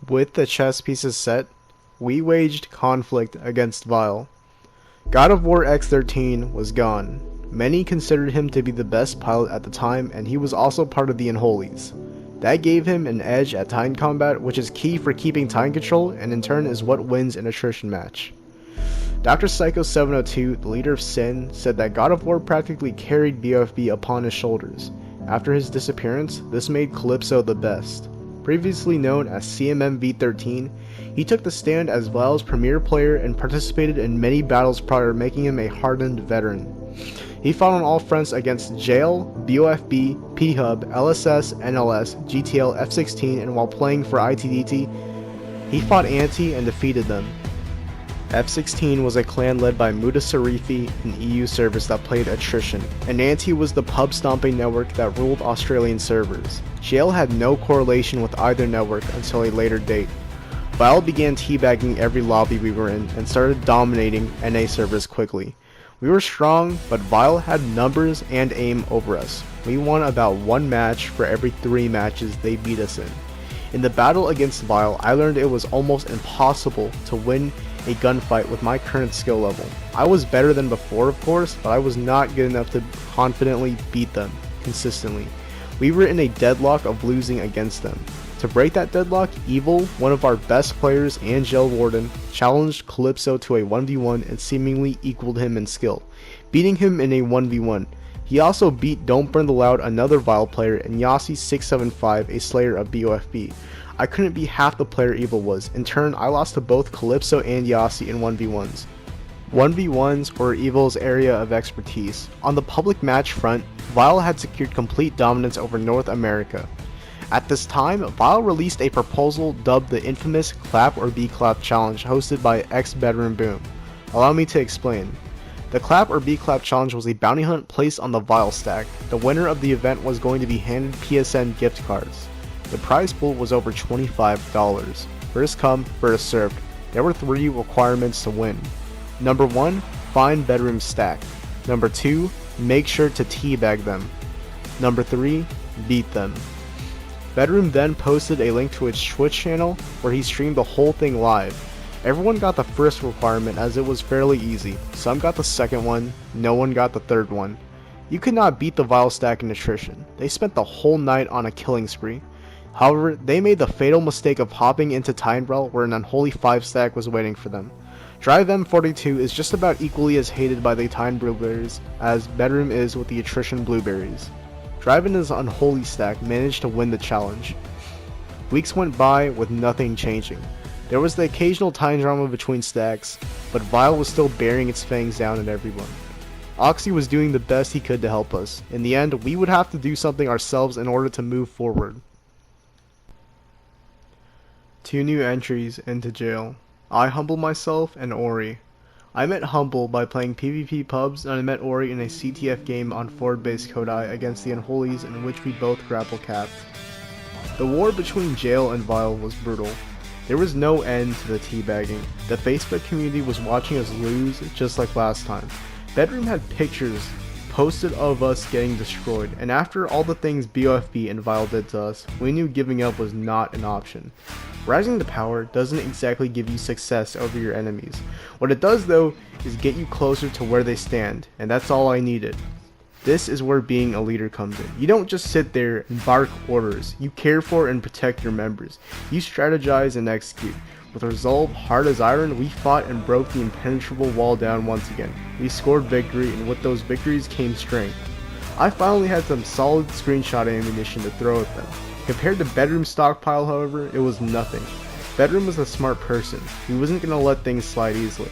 With the chess pieces set, we waged conflict against Vile. God of War X13 was gone. Many considered him to be the best pilot at the time, and he was also part of the Unholies. That gave him an edge at Titan combat, which is key for keeping Titan control, and in turn is what wins an attrition match. Dr. Psycho 702, the leader of Sin, said that God of War practically carried BOFB upon his shoulders. After his disappearance, this made Calypso the best. Previously known as CMMV13, he took the stand as Vile's premier player and participated in many battles prior, making him a hardened veteran. He fought on all fronts against Jail, BOFB, P-Hub, LSS, NLS, GTL, F-16, and while playing for ITDT, he fought Anti and defeated them. F-16 was a clan led by Muda Sarifi, an EU service that played attrition, and Anti was the pub-stomping network that ruled Australian servers. Jail had no correlation with either network until a later date. Vile began teabagging every lobby we were in and started dominating NA servers quickly. We were strong, but Vile had numbers and aim over us. We won about one match for every 3 matches they beat us in. In the battle against Vile, I learned it was almost impossible to win a gunfight with my current skill level. I was better than before, of course, but I was not good enough to confidently beat them consistently. We were in a deadlock of losing against them. To break that deadlock, Evil, one of our best players and Jail Warden, challenged Calypso to a 1v1 and seemingly equaled him in skill, beating him in a 1v1. He also beat Don't Burn the Loud, another Vile player, and Yassi675, a slayer of BOFB. I couldn't be half the player Evil was. In turn, I lost to both Calypso and Yassi in 1v1s. 1v1s were Evil's area of expertise. On the public match front, Vile had secured complete dominance over North America. At this time, Vile released a proposal dubbed the infamous Clap or Be Clap challenge hosted by ex-Bedroom Boom. Allow me to explain. The Clap or Be Clap challenge was a bounty hunt placed on the Vile stack. The winner of the event was going to be handed PSN gift cards. The prize pool was over $25. First come, first served. There were 3 requirements to win. Number 1, find Bedroom's stack. Number 2, make sure to teabag them. Number 3, beat them. Bedroom then posted a link to his Twitch channel where he streamed the whole thing live. Everyone got the first requirement as it was fairly easy. Some got the second one, no one got the third one. You could not beat the Vile stack in attrition. They spent the whole night on a killing spree. However, they made the fatal mistake of hopping into Titanfall where an unholy 5 stack was waiting for them. Drive M42 is just about equally as hated by the Titan Blueberries as Bedroom is with the attrition Blueberries. Drive and his unholy stack managed to win the challenge. Weeks went by with nothing changing. There was the occasional time drama between stacks, but Vile was still bearing its fangs down at everyone. Oxy was doing the best he could to help us. In the end, we would have to do something ourselves in order to move forward. 2 new entries into Jail. I Humble Myself and Ori. I met Humble by playing PvP pubs, and I met Ori in a CTF game on Ford-based Kodai against the Unholies in which we both grapple capped. The war between Jail and Vile was brutal. There was no end to the teabagging. The Facebook community was watching us lose just like last time. Bedroom had pictures posted of us getting destroyed, and after all the things BOFB and Vile did to us, we knew giving up was not an option. Rising to power doesn't exactly give you success over your enemies. What it does though is get you closer to where they stand, and that's all I needed. This is where being a leader comes in. You don't just sit there and bark orders, you care for and protect your members. You strategize and execute. With resolve hard as iron, we fought and broke the impenetrable wall down once again. We scored victory, and with those victories came strength. I finally had some solid screenshot ammunition to throw at them. Compared to Bedroom's stockpile, however, it was nothing. Bedroom was a smart person. He wasn't going to let things slide easily.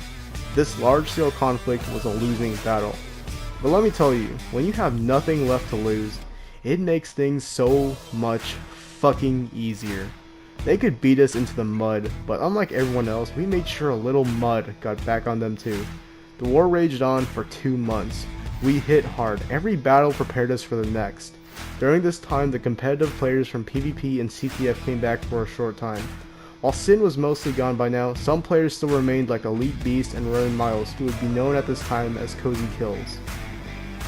This large-scale conflict was a losing battle. But let me tell you, when you have nothing left to lose, it makes things so much fucking easier. They could beat us into the mud, but unlike everyone else, we made sure a little mud got back on them too. The war raged on for 2 months. We hit hard. Every battle prepared us for the next. During this time, the competitive players from PvP and CTF came back for a short time. While Sin was mostly gone by now, some players still remained like Elite Beast and Rowan Miles, who would be known at this time as Cozy Kills.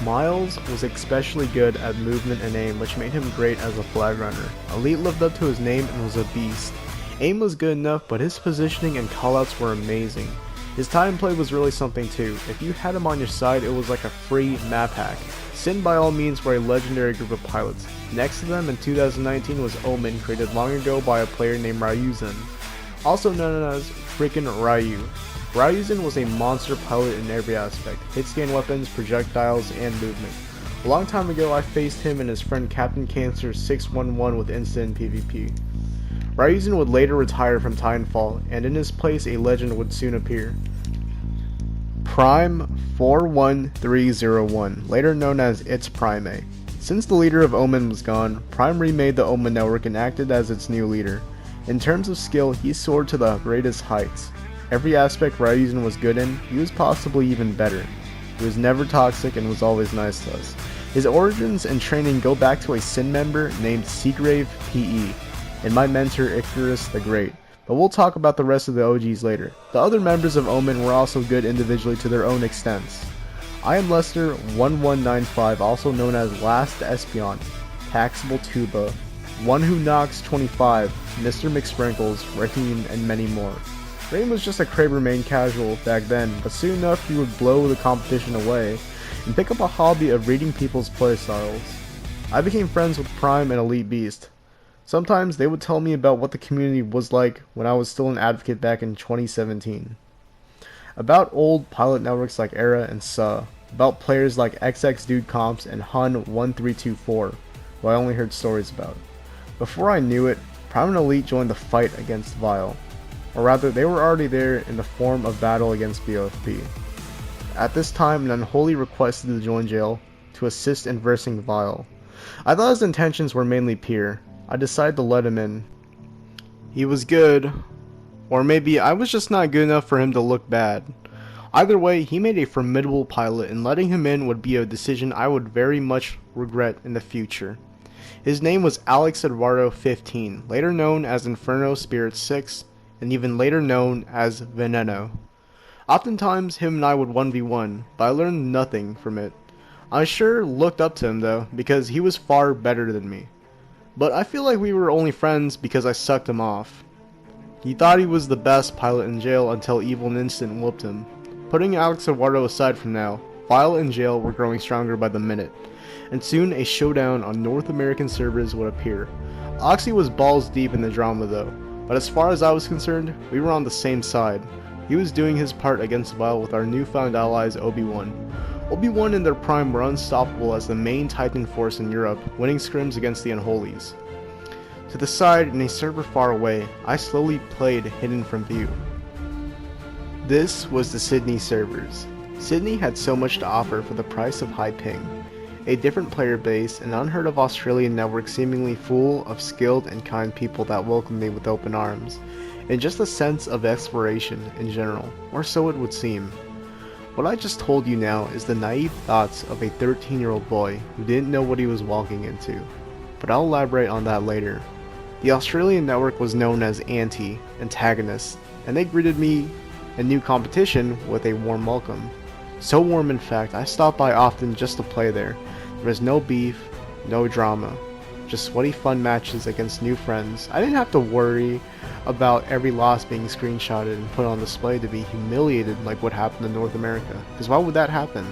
Miles was especially good at movement and aim, which made him great as a flag runner. Elite lived up to his name and was a beast. Aim was good enough, but his positioning and callouts were amazing. His time play was really something too. If you had him on your side, it was like a free map hack. Sin by all means were a legendary group of pilots. Next to them in 2019 was Omen, created long ago by a player named Ryuzan, also known as freaking Ryu. Ryuzan was a monster pilot in every aspect, hitscan weapons, projectiles, and movement. A long time ago I faced him and his friend Captain Cancer 611 with instant PvP. Ryuzan would later retire from Titanfall, and in his place a legend would soon appear. Prime 41301, later known as It's Prime A. Since the leader of Omen was gone, Prime remade the Omen network and acted as its new leader. In terms of skill, he soared to the greatest heights. Every aspect Ryuzan was good in, he was possibly even better. He was never toxic and was always nice to us. His origins and training go back to a Sin member named Seagrave PE, and my mentor Icarus the Great, but we'll talk about the rest of the OGs later. The other members of Omen were also good individually to their own extents. I am Lester 1195, also known as Last Espion, Taxable Tuba, One Who Knocks 25, Mr. McSprinkles, Raheem, and many more. Raheem was just a Kraber main casual back then, but soon enough he would blow the competition away and pick up a hobby of reading people's playstyles. I became friends with Prime and Elite Beast. Sometimes they would tell me about what the community was like when I was still an advocate back in 2017. About old pilot networks like Era and SA. About players like XX Comps and Hun1324, who I only heard stories about. Before I knew it, Prime and Elite joined the fight against Vile. Or rather, they were already there in the form of battle against BOFP. At this time, an unholy requested to join jail to assist in versing Vile. I thought his intentions were mainly pure. I decided to let him in. He was good, or maybe I was just not good enough for him to look bad. Either way, he made a formidable pilot, and letting him in would be a decision I would very much regret in the future. His name was Alex Eduardo 15, later known as Inferno Spirit 6, and even later known as Veneno. Oftentimes, him and I would 1v1, but I learned nothing from it. I sure looked up to him though, because he was far better than me. But I feel like we were only friends because I sucked him off. He thought he was the best pilot in jail until Evil and Instant whooped him. Putting Alex Eduardo aside from now, Vile and jail were growing stronger by the minute, and soon a showdown on North American servers would appear. Oxy was balls deep in the drama though, but as far as I was concerned, we were on the same side. He was doing his part against Vile with our newfound allies Obi-Wan. Obi-Wan in their prime were unstoppable as the main Titan force in Europe, winning scrims against the Unholies. To the side, in a server far away, I slowly played hidden from view. This was the Sydney servers. Sydney had so much to offer for the price of high ping. A different player base, an unheard of Australian network seemingly full of skilled and kind people that welcomed me with open arms, and just a sense of exploration in general, or so it would seem. What I just told you now is the naive thoughts of a 13-year-old boy who didn't know what he was walking into, but I'll elaborate on that later. The Australian network was known as Antagonist, and they greeted me and new competition with a warm welcome. So warm in fact, I stopped by often just to play there. There was no beef, no drama, just sweaty fun matches against new friends. I didn't have to worry about every loss being screenshotted and put on display to be humiliated like what happened in North America, because why would that happen?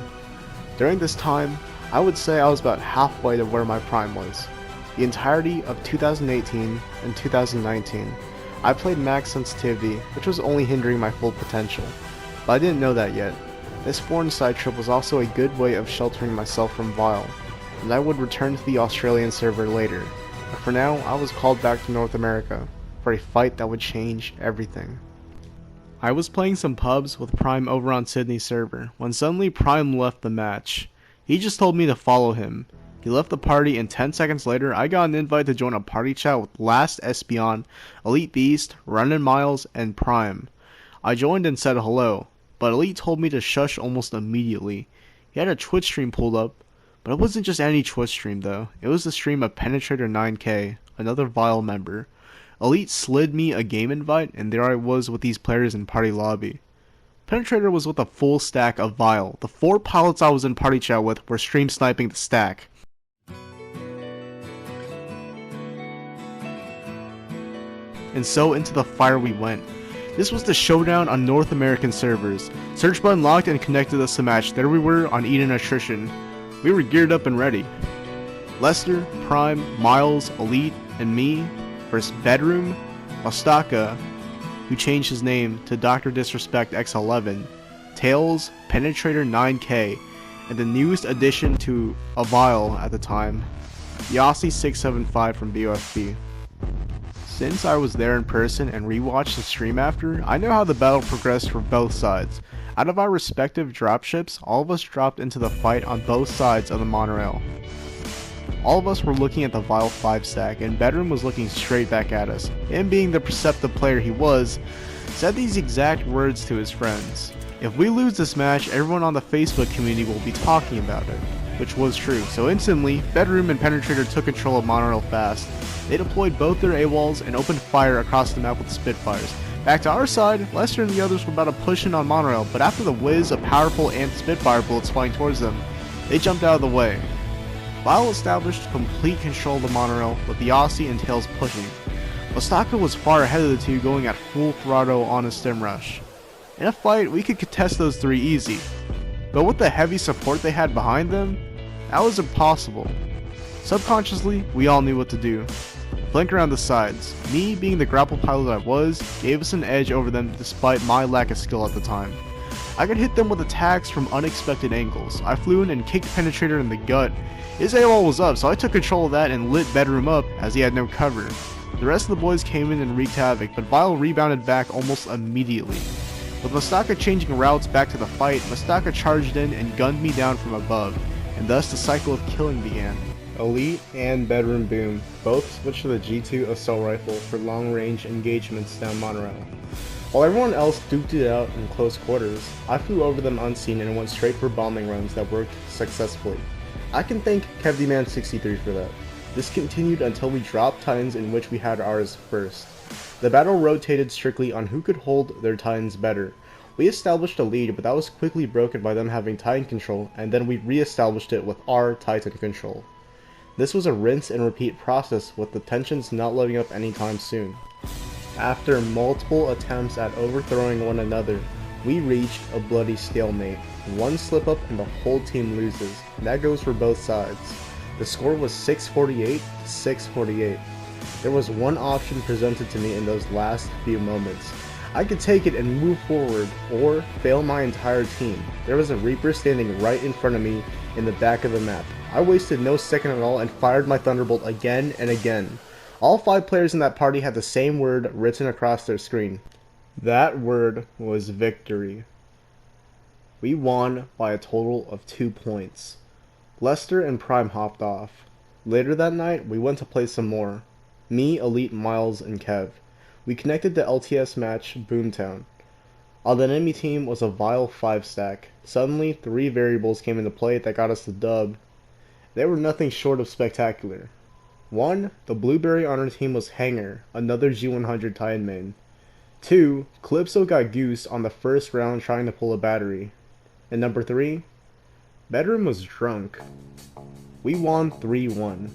During this time, I would say I was about halfway to where my prime was. The entirety of 2018 and 2019, I played max sensitivity, which was only hindering my full potential, but I didn't know that yet. This foreign side trip was also a good way of sheltering myself from Vile, and I would return to the Australian server later, but for now I was called back to North America for a fight that would change everything. I was playing some pubs with Prime over on Sydney's server when suddenly Prime left the match. He just told me to follow him. He left the party and 10 seconds later I got an invite to join a party chat with Last Espion, Elite Beast, Runnin' Miles, and Prime. I joined and said hello, but Elite told me to shush almost immediately. He had a Twitch stream pulled up, but it wasn't just any Twitch stream though. It was the stream of Penetrator 9K, another Vile member. Elite slid me a game invite, and there I was with these players in party lobby. Penetrator was with a full stack of Vile. The 4 pilots I was in party chat with were stream sniping the stack. and so into the fire we went. This was the showdown on North American servers. Search button locked and connected us to match. There we were on Intermission. We were geared up and ready. Lester, Prime, Miles, Elite, and me versus Bedroom, Mustaka, who changed his name to Dr. Disrespect X11, Tails, Penetrator 9K, and the newest addition to Avile at the time, Yossi 675 from BOFB. Since I was there in person and rewatched the stream after, I know how the battle progressed for both sides. Out of our respective dropships, all of us dropped into the fight on both sides of the monorail. All of us were looking at the Vile 5 stack, and Bedroom was looking straight back at us. Him being the perceptive player he was, said these exact words to his friends. If we lose this match, everyone on the Facebook community will be talking about it. Which was true, so instantly, Bedroom and Penetrator took control of monorail fast. They deployed both their AWOLs and opened fire across the map with Spitfires. Back to our side, Lester and the others were about to push in on monorail, but after the whiz of powerful anti-Spitfire bullets flying towards them, they jumped out of the way. Vile established complete control of the monorail, with the Yossi and Tails pushing. Mustaka was far ahead of the two, going at full throttle on a stem rush. In a fight, we could contest those three easy, but with the heavy support they had behind them, that was impossible. Subconsciously, we all knew what to do. Flank around the sides. Me, being the grapple pilot I was, gave us an edge over them despite my lack of skill at the time. I could hit them with attacks from unexpected angles. I flew in and kicked Penetrator in the gut. His AOL was up, so I took control of that and lit Bedroom up as he had no cover. The rest of the boys came in and wreaked havoc, but Vile rebounded back almost immediately. With Mustaka changing routes back to the fight, Mustaka charged in and gunned me down from above, and thus the cycle of killing began. Elite and Bedroom Boom both switched to the G2 assault rifle for long-range engagements down monorail. While everyone else duked it out in close quarters, I flew over them unseen and went straight for bombing runs that worked successfully. I can thank KevDman63 for that. This continued until we dropped Titans, in which we had ours first. The battle rotated strictly on who could hold their Titans better. We established a lead, but that was quickly broken by them having Titan control, and then we re-established it with our Titan control. This was a rinse and repeat process, with the tensions not letting up anytime soon. After multiple attempts at overthrowing one another, we reached a bloody stalemate. One slip up and the whole team loses. That goes for both sides. The score was 648 to 648. There was one option presented to me in those last few moments. I could take it and move forward, or fail my entire team. There was a Reaper standing right in front of me in the back of the map. I wasted no second at all and fired my Thunderbolt again and again. All 5 players in that party had the same word written across their screen. That word was victory. We won by a total of 2 points. Lester and Prime hopped off. Later that night, we went to play some more. Me, Elite, Miles, and Kev. We connected the LTS match Boomtown. On the enemy team was a Vile 5 stack. Suddenly, 3 variables came into play that got us the dub. They were nothing short of spectacular. 1. The blueberry on our team was Hanger, another G100 Titan main. 2. Calypso got goosed on the first round trying to pull a battery. And number 3. Bedroom was drunk. We won 3-1.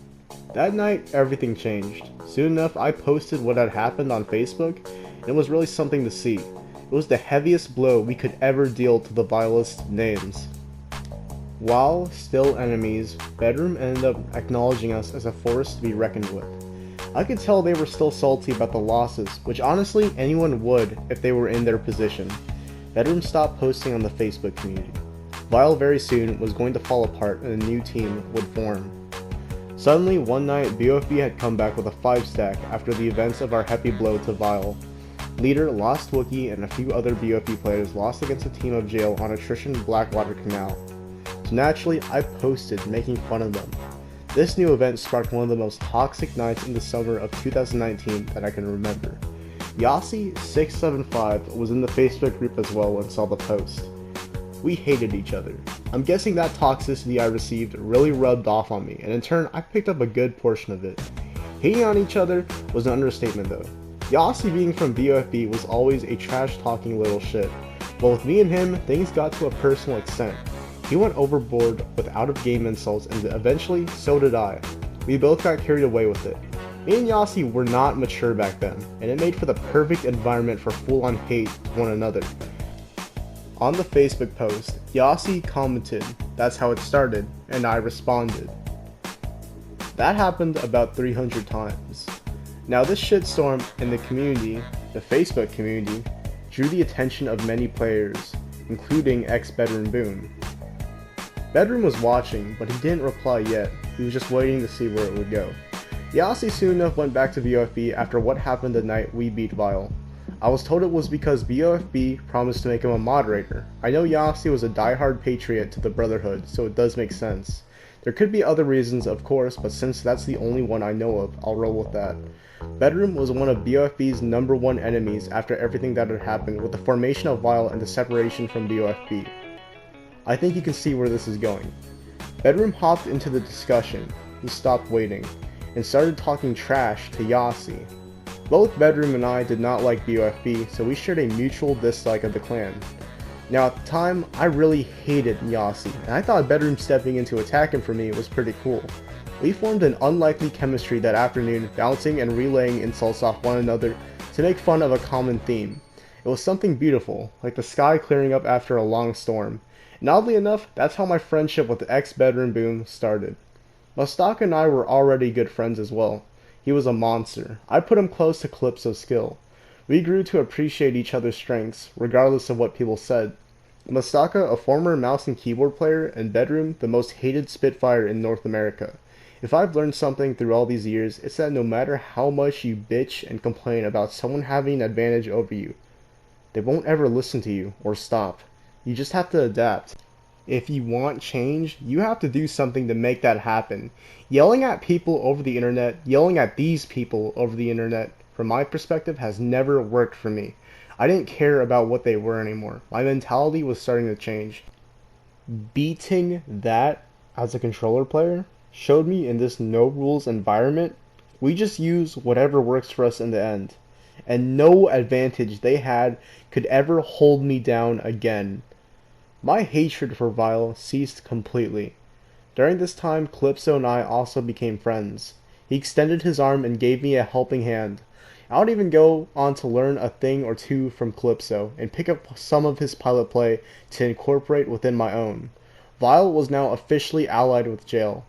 That night, everything changed. Soon enough, I posted what had happened on Facebook, and it was really something to see. It was the heaviest blow we could ever deal to the vilest names. While still enemies, Bedroom ended up acknowledging us as a force to be reckoned with. I could tell they were still salty about the losses, which honestly anyone would if they were in their position. Bedroom stopped posting on the Facebook community. Vile very soon was going to fall apart and a new team would form. Suddenly, one night, BOFB had come back with a 5 stack after the events of our happy blow to Vile. Leader, Lost Wookie, and a few other BOFB players lost against a team of jail on attrition Blackwater Canal. So naturally, I posted, making fun of them. This new event sparked one of the most toxic nights in the summer of 2019 that I can remember. Yossi 675 was in the Facebook group as well and saw the post. We hated each other. I'm guessing that toxicity I received really rubbed off on me, and in turn, I picked up a good portion of it. Hating on each other was an understatement though. Yossi, being from BOFB, was always a trash-talking little shit. But with me and him, things got to a personal extent. He went overboard with out-of-game insults, and eventually, so did I. We both got carried away with it. Me and Yossi were not mature back then, and it made for the perfect environment for full-on hate to one another. On the Facebook post, Yossi commented, "That's how it started," and I responded. That happened about 300 times. Now this shitstorm in the community, the Facebook community, drew the attention of many players, including ex-Bedroom Boom. Bedroom was watching, but he didn't reply yet. He was just waiting to see where it would go. Yossi soon enough went back to BOFB after what happened the night we beat Vile. I was told it was because BOFB promised to make him a moderator. I know Yossi was a diehard patriot to the Brotherhood, so it does make sense. There could be other reasons, of course, but since that's the only one I know of, I'll roll with that. Bedroom was one of BOFB's #1 enemies after everything that had happened with the formation of Vile and the separation from BOFB. I think you can see where this is going. Bedroom hopped into the discussion, he stopped waiting, and started talking trash to Yossi. Both Bedroom and I did not like BOFB, so we shared a mutual dislike of the clan. Now at the time, I really hated Yossi, and I thought Bedroom stepping in to attack him for me was pretty cool. We formed an unlikely chemistry that afternoon, bouncing and relaying insults off one another to make fun of a common theme. It was something beautiful, like the sky clearing up after a long storm. And oddly enough, that's how my friendship with the ex-Bedroom Boom started. Mustaka and I were already good friends as well. He was a monster. I put him close to Calypso's skill. We grew to appreciate each other's strengths, regardless of what people said. Mustaka, a former mouse and keyboard player, and Bedroom, the most hated Spitfire in North America. If I've learned something through all these years, it's that no matter how much you bitch and complain about someone having an advantage over you, they won't ever listen to you or stop. You just have to adapt. If you want change, you have to do something to make that happen. Yelling at people over the internet, yelling at these people over the internet, from my perspective, has never worked for me. I didn't care about what they were anymore. My mentality was starting to change. Beating that as a controller player showed me in this no-rules environment, we just use whatever works for us in the end. And no advantage they had could ever hold me down again. My hatred for Vile ceased completely. During this time, Calypso and I also became friends. He extended his arm and gave me a helping hand. I would even go on to learn a thing or two from Calypso, and pick up some of his pilot play to incorporate within my own. Vile was now officially allied with Jail.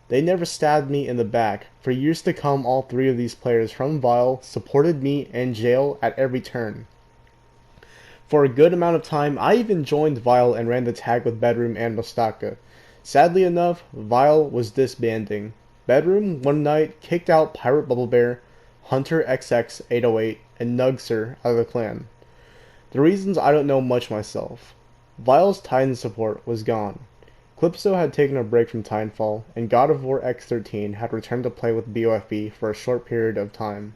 They never stabbed me in the back. For years to come, all three of these players from Vile supported me and Jail at every turn. For a good amount of time, I even joined Vile and ran the tag with Bedroom and Mustaka. Sadly enough, Vile was disbanding. Bedroom, one night, kicked out Pirate Bubble Bear, Hunter XX808, and Nugser out of the clan. The reasons I don't know much myself. Vile's Titan support was gone. Calypso had taken a break from Titanfall, and God of War X13 had returned to play with BOFB for a short period of time.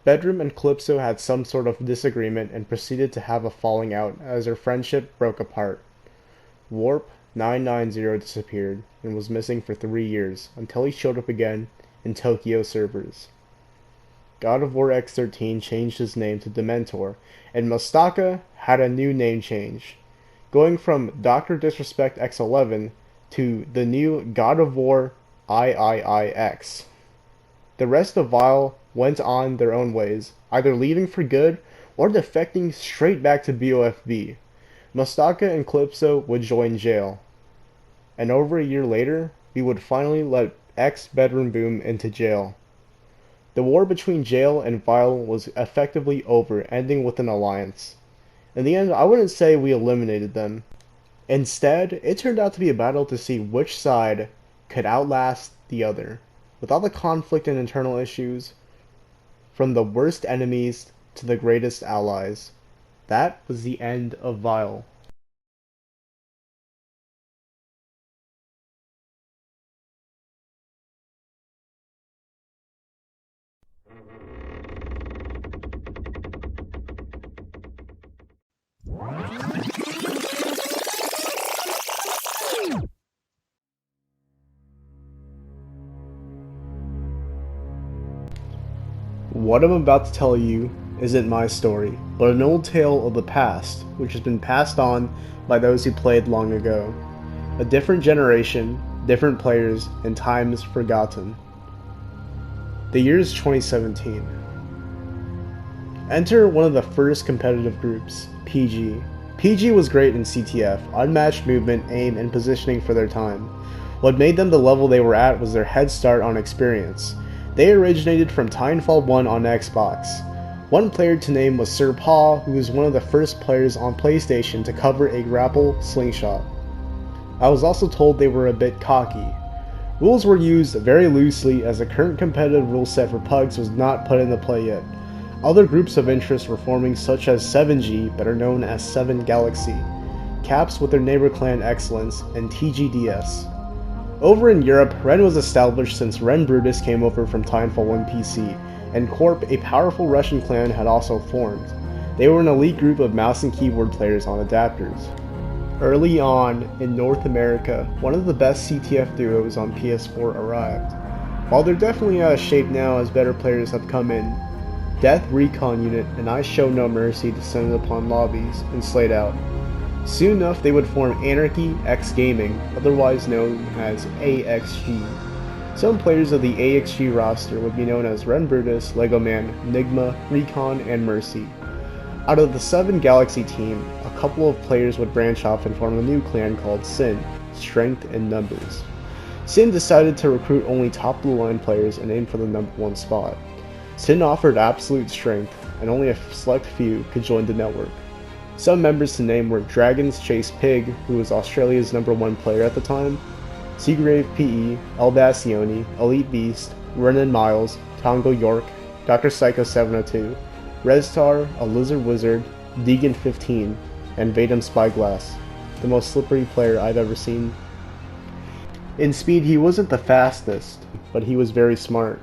Bedroom and Calypso had some sort of disagreement and proceeded to have a falling out as their friendship broke apart. Warp 990 disappeared and was missing for 3 years until he showed up again in Tokyo servers. God of War X13 changed his name to Dementor, and Mustaka had a new name change, going from Dr. Disrespect X11 to the new God of War IIIX. The rest of Vile went on their own ways, either leaving for good or defecting straight back to BOFB. Mustaka and Calypso would join Jail. And over a year later, we would finally let ex-Bedroom Boom into Jail. The war between Jail and Vile was effectively over, ending with an alliance. In the end, I wouldn't say we eliminated them. Instead, it turned out to be a battle to see which side could outlast the other. With all the conflict and internal issues, from the worst enemies to the greatest allies, that was the end of Vile. What I'm about to tell you isn't my story, but an old tale of the past, which has been passed on by those who played long ago. A different generation, different players, and times forgotten. The year is 2017. Enter one of the first competitive groups, PG. PG was great in CTF, unmatched movement, aim, and positioning for their time. What made them the level they were at was their head start on experience. They originated from Titanfall 1 on Xbox. One player to name was Sir Paw, who was one of the first players on PlayStation to cover a grapple slingshot. I was also told they were a bit cocky. Rules were used very loosely as the current competitive rule set for PUGs was not put into play yet. Other groups of interest were forming, such as 7G, better known as 7 Galaxy, Caps with their neighbor clan Excellence, and TGDS. Over in Europe, Ren was established since Ren Brutus came over from Titanfall 1 PC, and Corp, a powerful Russian clan, had also formed. They were an elite group of mouse and keyboard players on adapters. Early on, in North America, one of the best CTF duos on PS4 arrived. While they're definitely out of shape now as better players have come in, Death Recon Unit and I Show No Mercy descended upon lobbies and slayed out. Soon enough they would form Anarchy X Gaming, otherwise known as AXG. Some players of the AXG roster would be known as Ren Brutus, Lego Man, Nigma, Recon, and Mercy. Out of the 7 Galaxy team, a couple of players would branch off and form a new clan called Sin, Strength in Numbers. Sin decided to recruit only top blue line players and aim for the number 1 spot. Sin offered absolute strength, and only a select few could join the network. Some members to name were Dragons Chase Pig, who was Australia's number 1 player at the time, Seagrave PE, El Bassioni, Elite Beast, Renan Miles, Tongo York, Dr. Psycho 702, Restar, a Lizard Wizard, Deegan 15, and Vadim Spyglass, the most slippery player I've ever seen. In speed he wasn't the fastest, but he was very smart.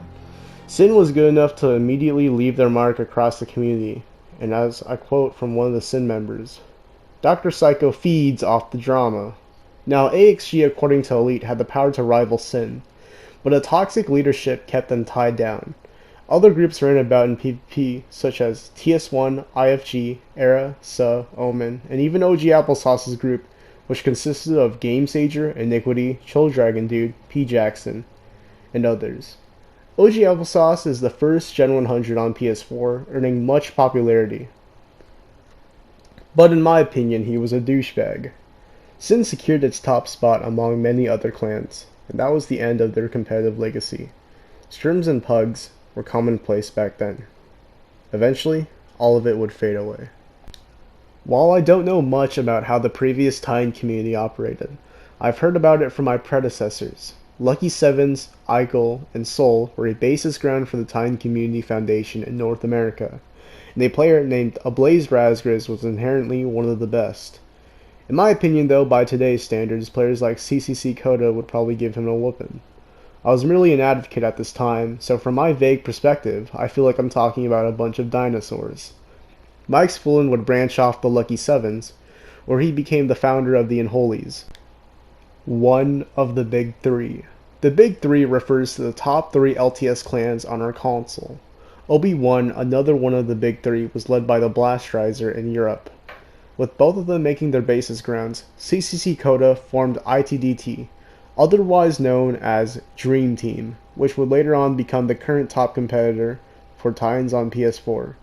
Sin was good enough to immediately leave their mark across the community, and as I quote from one of the Sin members, Dr. Psycho feeds off the drama. Now AXG, according to Elite, had the power to rival Sin, but a toxic leadership kept them tied down. Other groups ran about in PvP, such as TS1, IFG, Era, Sa, Omen, and even OG Applesauce's group, which consisted of GameSager, Iniquity, Chill Dragon Dude, P. Jackson, and others. OG Applesauce is the first Gen 100 on PS4, earning much popularity. But in my opinion, he was a douchebag. Sin secured its top spot among many other clans, and that was the end of their competitive legacy. Scrims and pugs were commonplace back then. Eventually, all of it would fade away. While I don't know much about how the previous Titan community operated, I've heard about it from my predecessors. Lucky Sevens, Eichel, and Soul were a basis ground for the Titan Community Foundation in North America, and a player named Ablaze Razgriz was inherently one of the best. In my opinion though, by today's standards, players like CCC Coda would probably give him a whooping. I was merely an advocate at this time, so from my vague perspective, I feel like I'm talking about a bunch of dinosaurs. Mike Spullen would branch off the Lucky Sevens, where he became the founder of the Unholies. One of the Big Three. The Big Three refers to the top 3 LTS clans on our console. Obi-Wan, another one of the Big Three, was led by the Blastrizer in Europe. With both of them making their basis grounds, CCC Coda formed ITDT, otherwise known as Dream Team, which would later on become the current top competitor for Titans on PS4.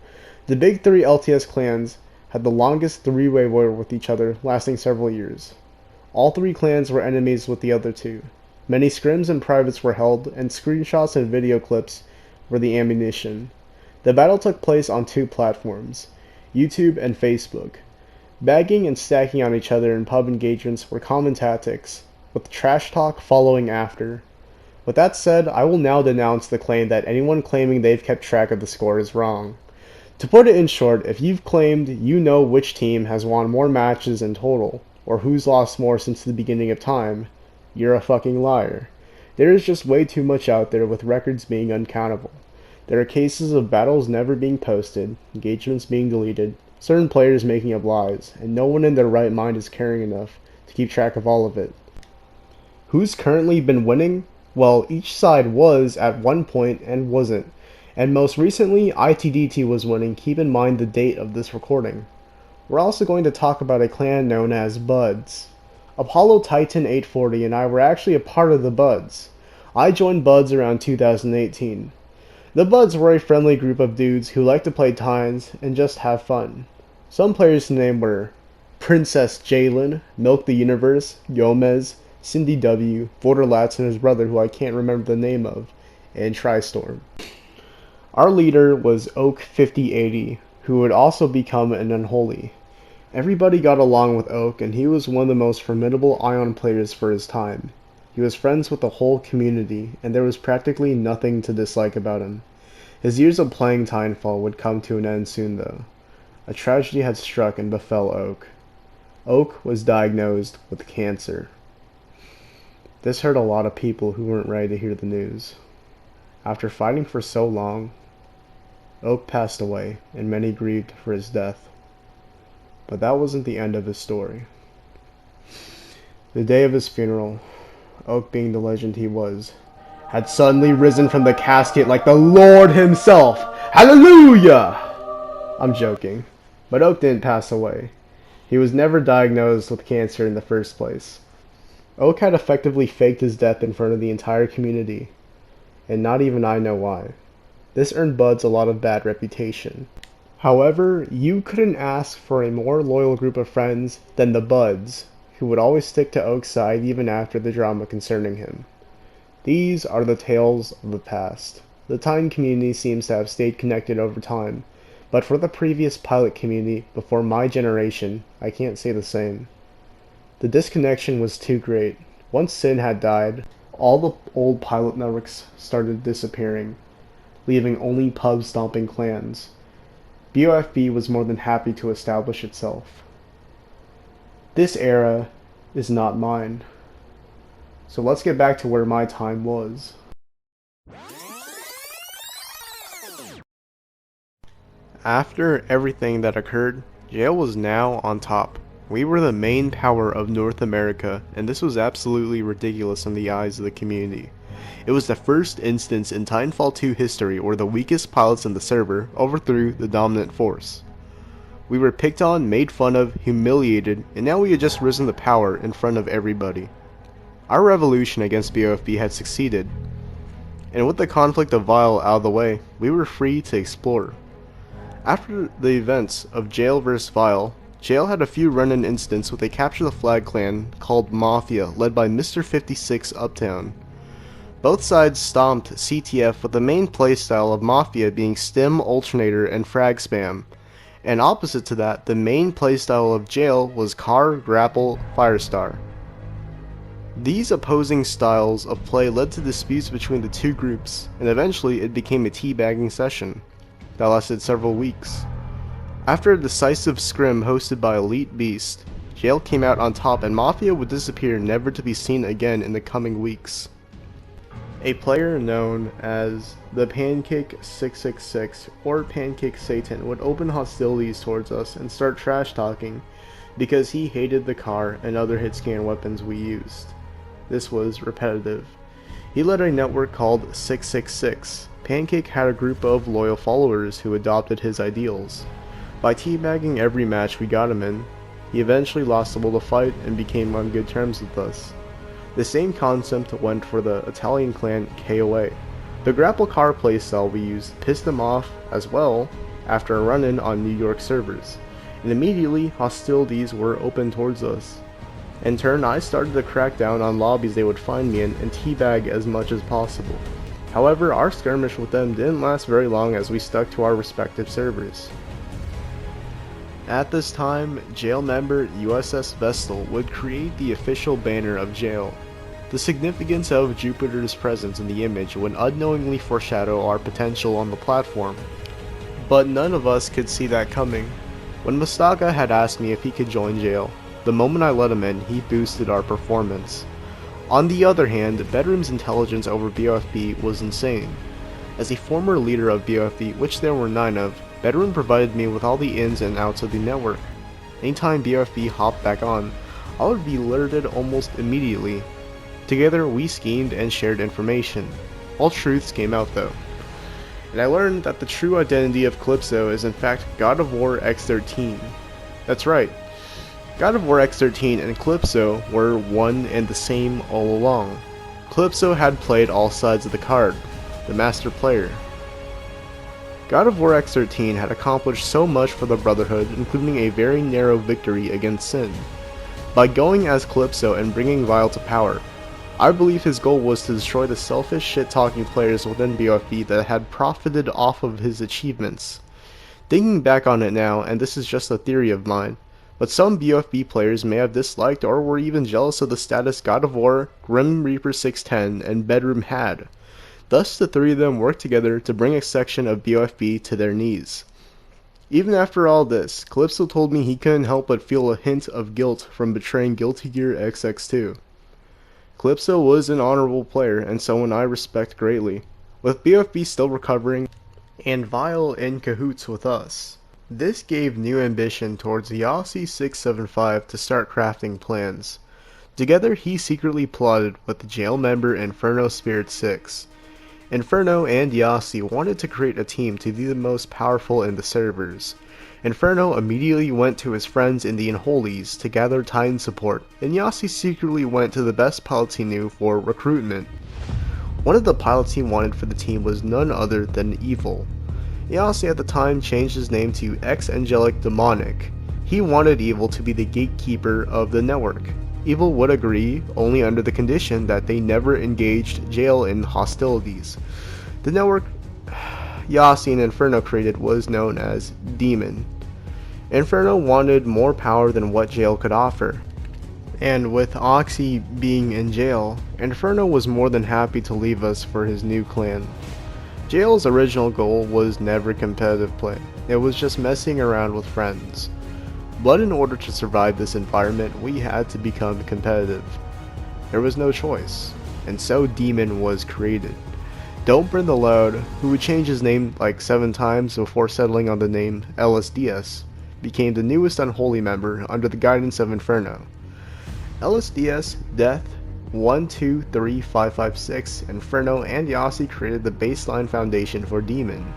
The Big Three LTS clans had the longest 3-way war with each other, lasting several years. All 3 clans were enemies with the other 2. Many scrims and privates were held, and screenshots and video clips were the ammunition. The battle took place on 2 platforms, YouTube and Facebook. Bagging and stacking on each other in pub engagements were common tactics, with trash talk following after. With that said, I will now denounce the claim that anyone claiming they've kept track of the score is wrong. To put it in short, if you've claimed you know which team has won more matches in total, or who's lost more since the beginning of time, you're a fucking liar. There is just way too much out there with records being uncountable. There are cases of battles never being posted, engagements being deleted, certain players making up lies, and no one in their right mind is caring enough to keep track of all of it. Who's currently been winning? Well, each side was at one point and wasn't, and most recently ITDT was winning. Keep in mind the date of this recording. We're also going to talk about a clan known as Buds. Apollo Titan 840 and I were actually a part of the Buds. I joined Buds around 2018. The Buds were a friendly group of dudes who liked to play Tines and just have fun. Some players to name were Princess Jalen, Milk the Universe, Gomez, Cindy W, Borderlats and his brother who I can't remember the name of, and Tristorm. Our leader was Oak 5080, who would also become an Unholy. Everybody got along with Oak, and he was one of the most formidable Ion players for his time. He was friends with the whole community, and there was practically nothing to dislike about him. His years of playing Titanfall would come to an end soon, though. A tragedy had struck and befell Oak. Oak was diagnosed with cancer. This hurt a lot of people who weren't ready to hear the news. After fighting for so long, Oak passed away, and many grieved for his death. But that wasn't the end of his story. The day of his funeral, Oak, being the legend he was, had suddenly risen from the casket like the Lord himself. Hallelujah! I'm joking, but Oak didn't pass away. He was never diagnosed with cancer in the first place. Oak had effectively faked his death in front of the entire community, and not even I know why. This earned Buds a lot of bad reputation. However, you couldn't ask for a more loyal group of friends than the Buds, who would always stick to Oak's side even after the drama concerning him. These are the tales of the past. The Titan community seems to have stayed connected over time, but for the previous pilot community before my generation, I can't say the same. The disconnection was too great. Once Sin had died, all the old pilot networks started disappearing, leaving only pub-stomping clans. BOFB was more than happy to establish itself. This era is not mine. So let's get back to where my time was. After everything that occurred, Jail was now on top. We were the main power of North America, and this was absolutely ridiculous in the eyes of the community. It was the first instance in Titanfall 2 history where the weakest pilots in the server overthrew the dominant force. We were picked on, made fun of, humiliated, and now we had just risen to power in front of everybody. Our revolution against BOFB had succeeded, and with the conflict of Vile out of the way, we were free to explore. After the events of Jail vs. Vile, Jail had a few run-in incidents with a Capture the Flag clan called Mafia, led by Mr. 56 Uptown. Both sides stomped CTF with the main playstyle of Mafia being stim, alternator, and frag spam, and opposite to that, the main playstyle of Jail was car, grapple, firestar. These opposing styles of play led to disputes between the two groups, and eventually it became a teabagging session that lasted several weeks. After a decisive scrim hosted by Elite Beast, Jail came out on top and Mafia would disappear never to be seen again in the coming weeks. A player known as the Pancake 666 or Pancake Satan would open hostilities towards us and start trash talking because he hated the car and other hit scan weapons we used. This was repetitive. He led a network called 666. Pancake had a group of loyal followers who adopted his ideals. By teabagging every match we got him in, he eventually lost the will to fight and became on good terms with us. The same concept went for the Italian clan KOA. The grapple car playstyle we used pissed them off as well after a run-in on New York servers, and immediately hostilities were open towards us. In turn, I started to crack down on lobbies they would find me in and teabag as much as possible. However, our skirmish with them didn't last very long as we stuck to our respective servers. At this time, Jail member USS Vestal would create the official banner of Jail. The significance of Jupiter's presence in the image would unknowingly foreshadow our potential on the platform, but none of us could see that coming. When Mustaka had asked me if he could join Jail, the moment I let him in, he boosted our performance. On the other hand, Bedroom's intelligence over BOFB was insane. As a former leader of BOFB, which there were 9 of, Bedroom provided me with all the ins and outs of the network. Anytime BOFB hopped back on, I would be alerted almost immediately. Together, we schemed and shared information. All truths came out though. And I learned that the true identity of Calypso is in fact God of War X13. That's right. God of War X13 and Calypso were one and the same all along. Calypso had played all sides of the card, the master player. God of War X13 had accomplished so much for the Brotherhood, including a very narrow victory against Sin. By going as Calypso and bringing Vile to power, I believe his goal was to destroy the selfish shit-talking players within BOFB that had profited off of his achievements. Thinking back on it now, and this is just a theory of mine, but some BOFB players may have disliked or were even jealous of the status God of War, Grim Reaper 610, and Bedroom had. Thus the three of them worked together to bring a section of BOFB to their knees. Even after all this, Calypso told me he couldn't help but feel a hint of guilt from betraying Guilty Gear XX2. Calypso was an honorable player and someone I respect greatly, with BOFB still recovering and Vile in cahoots with us. This gave new ambition towards Yossi 675 to start crafting plans. Together he secretly plotted with the jail member Inferno Spirit 6. Inferno and Yossi wanted to create a team to be the most powerful in the servers. Inferno immediately went to his friends in the Unholies to gather Titan support, and Yossi secretly went to the best pilots he knew for recruitment. One of the pilots he wanted for the team was none other than Evil. Yossi at the time changed his name to Ex-Angelic Demonic. He wanted Evil to be the gatekeeper of the network. Evil would agree only under the condition that they never engaged jail in hostilities. The network Yossi and Inferno created was known as Demon. Inferno wanted more power than what jail could offer. And with Oxy being in jail, Inferno was more than happy to leave us for his new clan. Jail's original goal was never competitive play, it was just messing around with friends. But in order to survive this environment, we had to become competitive. There was no choice, and so Demon was created. Don't Burn the Loud, who would change his name like 7 times before settling on the name LSDS, became the newest Unholy member under the guidance of Inferno. LSDS, Death, 1, 2, 3, 5, 5, 6, Inferno, and Yossi created the baseline foundation for Demon.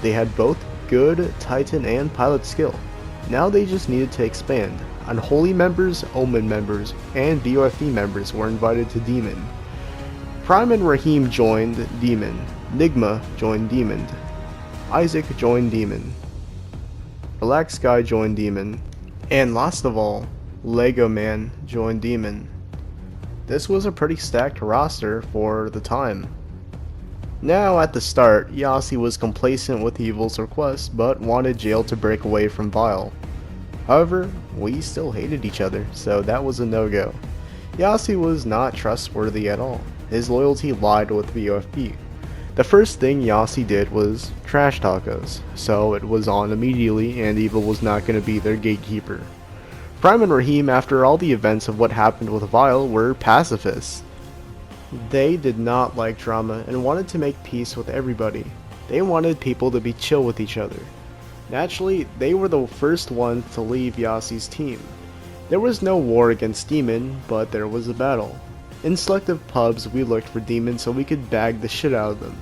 They had both good Titan and pilot skill. Now they just needed to expand. Unholy members, Omen members, and BOFB members were invited to Demon. Prime and Raheem joined Demon. Nigma joined Demon. Isaac joined Demon. Relaxed Guy joined Demon. And last of all, Lego Man joined Demon. This was a pretty stacked roster for the time. Now at the start, Yossi was complacent with Evil's request, but wanted jail to break away from Vile. However, we still hated each other, so that was a no-go. Yossi was not trustworthy at all. His loyalty lied with BOFB. The first thing Yossi did was trash tacos, so it was on immediately and Evil was not going to be their gatekeeper. Prime and Raheem, after all the events of what happened with Vile, were pacifists. They did not like drama and wanted to make peace with everybody. They wanted people to be chill with each other. Naturally, they were the first ones to leave Yossi's team. There was no war against Demon, but there was a battle. In selective pubs, we looked for demons so we could bag the shit out of them.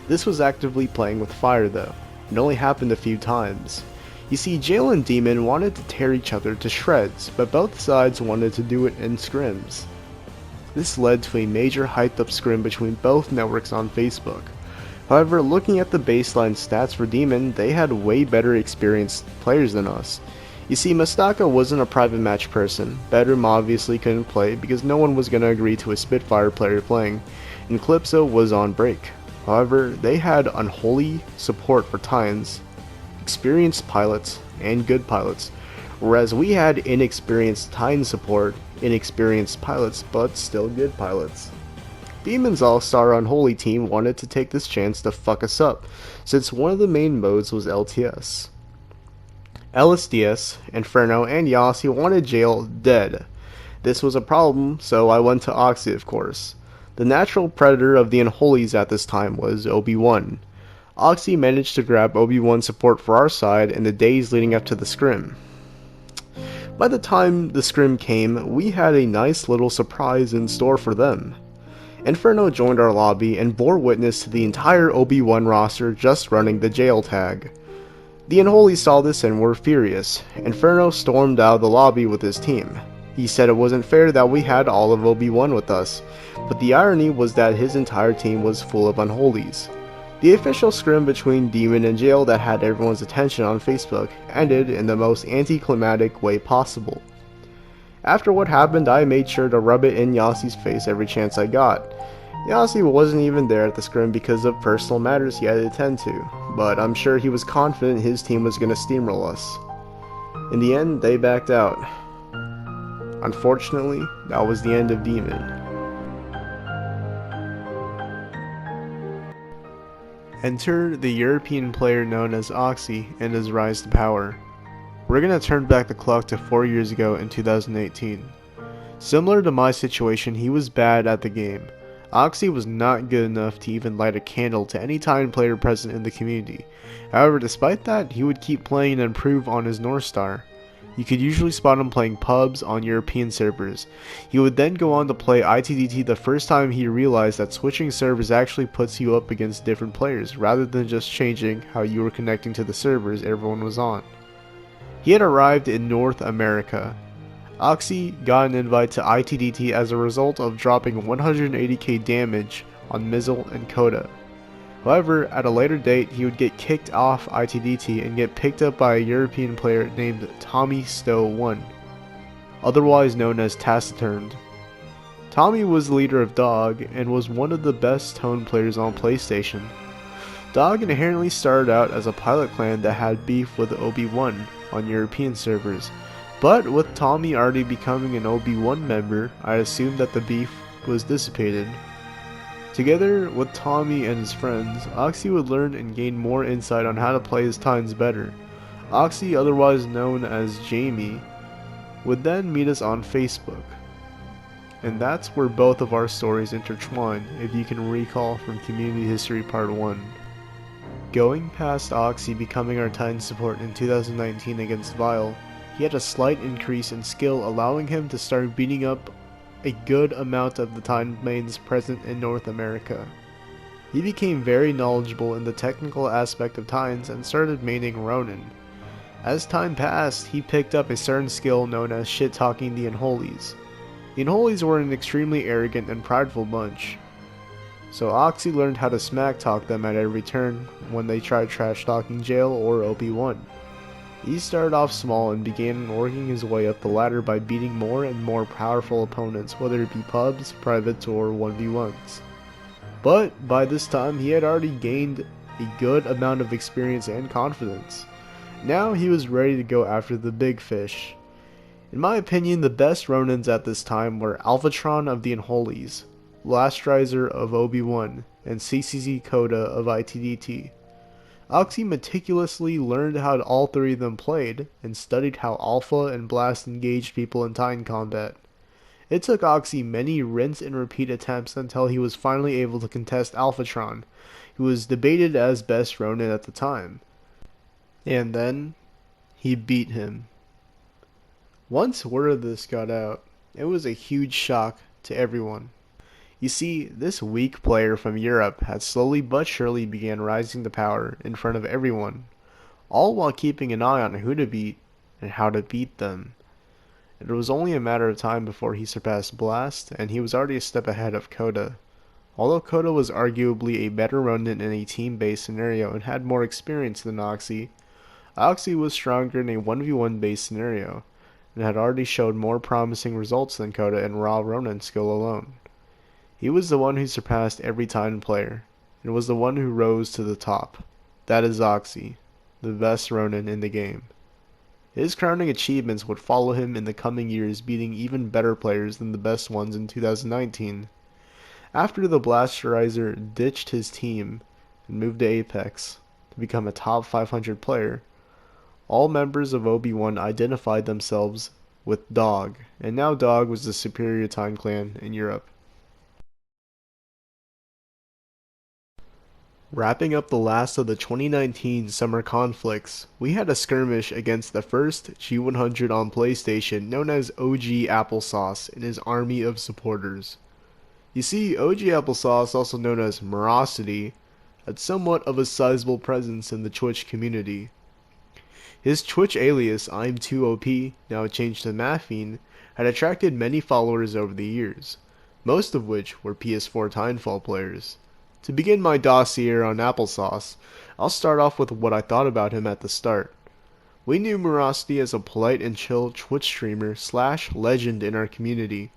This was actively playing with fire though. It only happened a few times. You see, Jail and Demon wanted to tear each other to shreds, but both sides wanted to do it in scrims. This led to a major hyped up scrim between both networks on Facebook. However, looking at the baseline stats for Demon, they had way better experienced players than us. You see, Mustaka wasn't a private match person, Bedroom obviously couldn't play because no one was going to agree to a Spitfire player playing, and Calypso was on break. However, they had unholy support for Titans, experienced pilots, and good pilots, whereas we had inexperienced Titan support, inexperienced pilots, but still good pilots. Demon's all-star Unholy team wanted to take this chance to fuck us up, since one of the main modes was LTS. LSDS, Inferno, and Yossi wanted Jail dead. This was a problem, so I went to Oxy of course. The natural predator of the Unholies at this time was Obi-Wan. Oxy managed to grab Obi-Wan support for our side in the days leading up to the scrim. By the time the scrim came, we had a nice little surprise in store for them. Inferno joined our lobby and bore witness to the entire Obi-Wan roster just running the jail tag. The Unholy saw this and were furious. Inferno stormed out of the lobby with his team. He said it wasn't fair that we had all of Obi-Wan with us, but the irony was that his entire team was full of Unholies. The official scrim between Demon and Jail that had everyone's attention on Facebook ended in the most anticlimactic way possible. After what happened, I made sure to rub it in Yassi's face every chance I got. Yassi wasn't even there at the scrim because of personal matters he had to attend to, but I'm sure he was confident his team was going to steamroll us. In the end, they backed out. Unfortunately, that was the end of Demon. Enter the European player known as Oxy and his rise to power. We're going to turn back the clock to 4 years ago in 2018. Similar to my situation, he was bad at the game. Oxy was not good enough to even light a candle to any Titan player present in the community. However, despite that, he would keep playing and improve on his North Star. You could usually spot him playing pubs on European servers. He would then go on to play ITDT the first time he realized that switching servers actually puts you up against different players, rather than just changing how you were connecting to the servers everyone was on. He had arrived in North America. Oxy got an invite to ITDT as a result of dropping 180k damage on Mizzle and Coda. However, at a later date, he would get kicked off ITDT and get picked up by a European player named Tommy Stowe 1, otherwise known as Taciturned. Tommy was the leader of Dog and was one of the best tone players on PlayStation. Dog inherently started out as a pilot clan that had beef with OB1 on European servers, but with Tommy already becoming an OB1 member, I assumed that the beef was dissipated. Together with Tommy and his friends, Oxy would learn and gain more insight on how to play his Titans better. Oxy, otherwise known as Jamie, would then meet us on Facebook. And that's where both of our stories intertwine, if you can recall from Community History Part 1. Going past Oxy becoming our Titan support in 2019 against Vile, he had a slight increase in skill, allowing him to start beating up a good amount of the Titan mains present in North America. He became very knowledgeable in the technical aspect of Titans and started maining Ronin. As time passed, he picked up a certain skill known as shit-talking the Unholies. The Unholies were an extremely arrogant and prideful bunch, so Oxy learned how to smack talk them at every turn when they tried trash talking Jail or OB1. He started off small and began working his way up the ladder by beating more and more powerful opponents, whether it be pubs, privates, or 1v1s. But by this time he had already gained a good amount of experience and confidence. Now he was ready to go after the big fish. In my opinion, the best Ronins at this time were Alphatron of the Unholies, Blastrizer of OB1, and CCZ Coda of ITDT. Oxy meticulously learned how all three of them played, and studied how Alpha and Blast engaged people in Titan combat. It took Oxy many rinse and repeat attempts until he was finally able to contest Alphatron, who was debated as best Ronin at the time. And then, he beat him. Once word of this got out, it was a huge shock to everyone. You see, this weak player from Europe had slowly but surely began rising to power in front of everyone, all while keeping an eye on who to beat and how to beat them. It was only a matter of time before he surpassed Blast, and he was already a step ahead of Coda. Although Coda was arguably a better Ronin in a team-based scenario and had more experience than Oxy, Oxy was stronger in a 1v1 based scenario, and had already showed more promising results than Coda in raw Ronin skill alone. He was the one who surpassed every Titan player, and was the one who rose to the top. That is Oxy, the best Ronin in the game. His crowning achievements would follow him in the coming years, beating even better players than the best ones in 2019. After the Blasterizer ditched his team and moved to Apex to become a top 500 player, all members of OB1 identified themselves with Dog, and now Dog was the superior Titan clan in Europe. Wrapping up the last of the 2019 summer conflicts, we had a skirmish against the first G100 on PlayStation known as OG Applesauce and his army of supporters. You see, OG Applesauce, also known as Morosity, had somewhat of a sizable presence in the Twitch community. His Twitch alias, I'm 2OP, now changed to Maffine, had attracted many followers over the years, most of which were PS4 Titanfall players. To begin my dossier on Applesauce, I'll start off with what I thought about him at the start. We knew Morosity as a polite and chill Twitch streamer / legend in our community.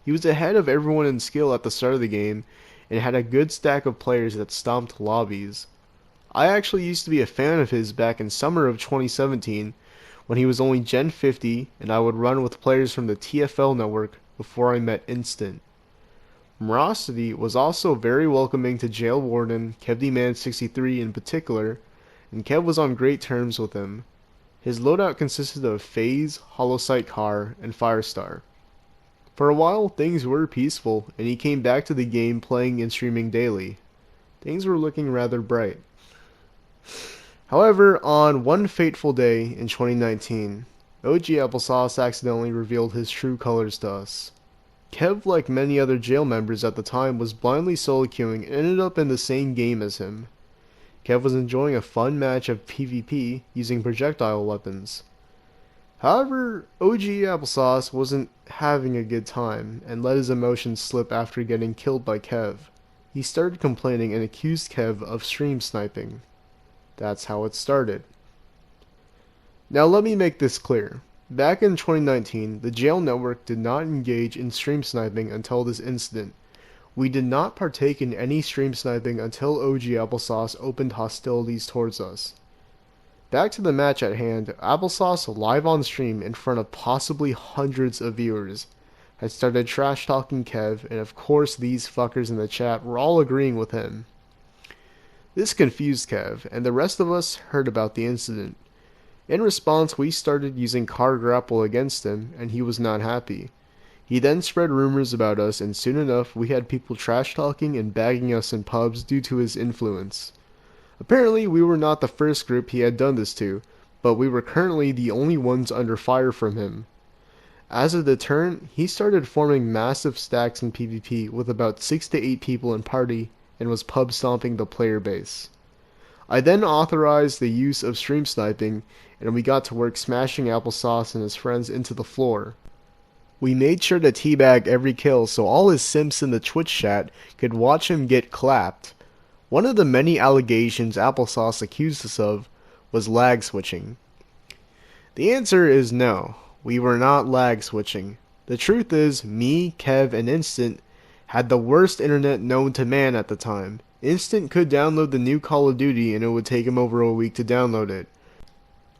He was ahead of everyone in skill at the start of the game, and had a good stack of players that stomped lobbies. I actually used to be a fan of his back in summer of 2017, when he was only Gen 50, and I would run with players from the TFL network before I met Instant. Morosity was also very welcoming to Jail Warden KevDman63 in particular, and Kev was on great terms with him. His loadout consisted of Phase, Holosight Car, and Firestar. For a while, things were peaceful, and he came back to the game playing and streaming daily. Things were looking rather bright. However, on one fateful day in 2019, OG Applesauce accidentally revealed his true colors to us. Kev, like many other jail members at the time, was blindly solo queuing and ended up in the same game as him. Kev was enjoying a fun match of PvP using projectile weapons. However, OG Applesauce wasn't having a good time and let his emotions slip after getting killed by Kev. He started complaining and accused Kev of stream sniping. That's how it started. Now let me make this clear. Back in 2019, the jail network did not engage in stream sniping until this incident. We did not partake in any stream sniping until OG Applesauce opened hostilities towards us. Back to the match at hand, Applesauce, live on stream in front of possibly hundreds of viewers, had started trash talking Kev, and of course these fuckers in the chat were all agreeing with him. This confused Kev, and the rest of us heard about the incident. In response, we started using car grapple against him, and he was not happy. He then spread rumors about us, and soon enough we had people trash talking and bagging us in pubs due to his influence. Apparently we were not the first group he had done this to, but we were currently the only ones under fire from him. As a deterrent, he started forming massive stacks in PvP with about 6 to 8 people in party, and was pub stomping the player base. I then authorized the use of stream sniping, and we got to work smashing Applesauce and his friends into the floor. We made sure to teabag every kill so all his simps in the Twitch chat could watch him get clapped. One of the many allegations Applesauce accused us of was lag switching. The answer is no, we were not lag switching. The truth is, me, Kev, and Instant had the worst internet known to man at the time. Instant could download the new Call of Duty and it would take him over a week to download it.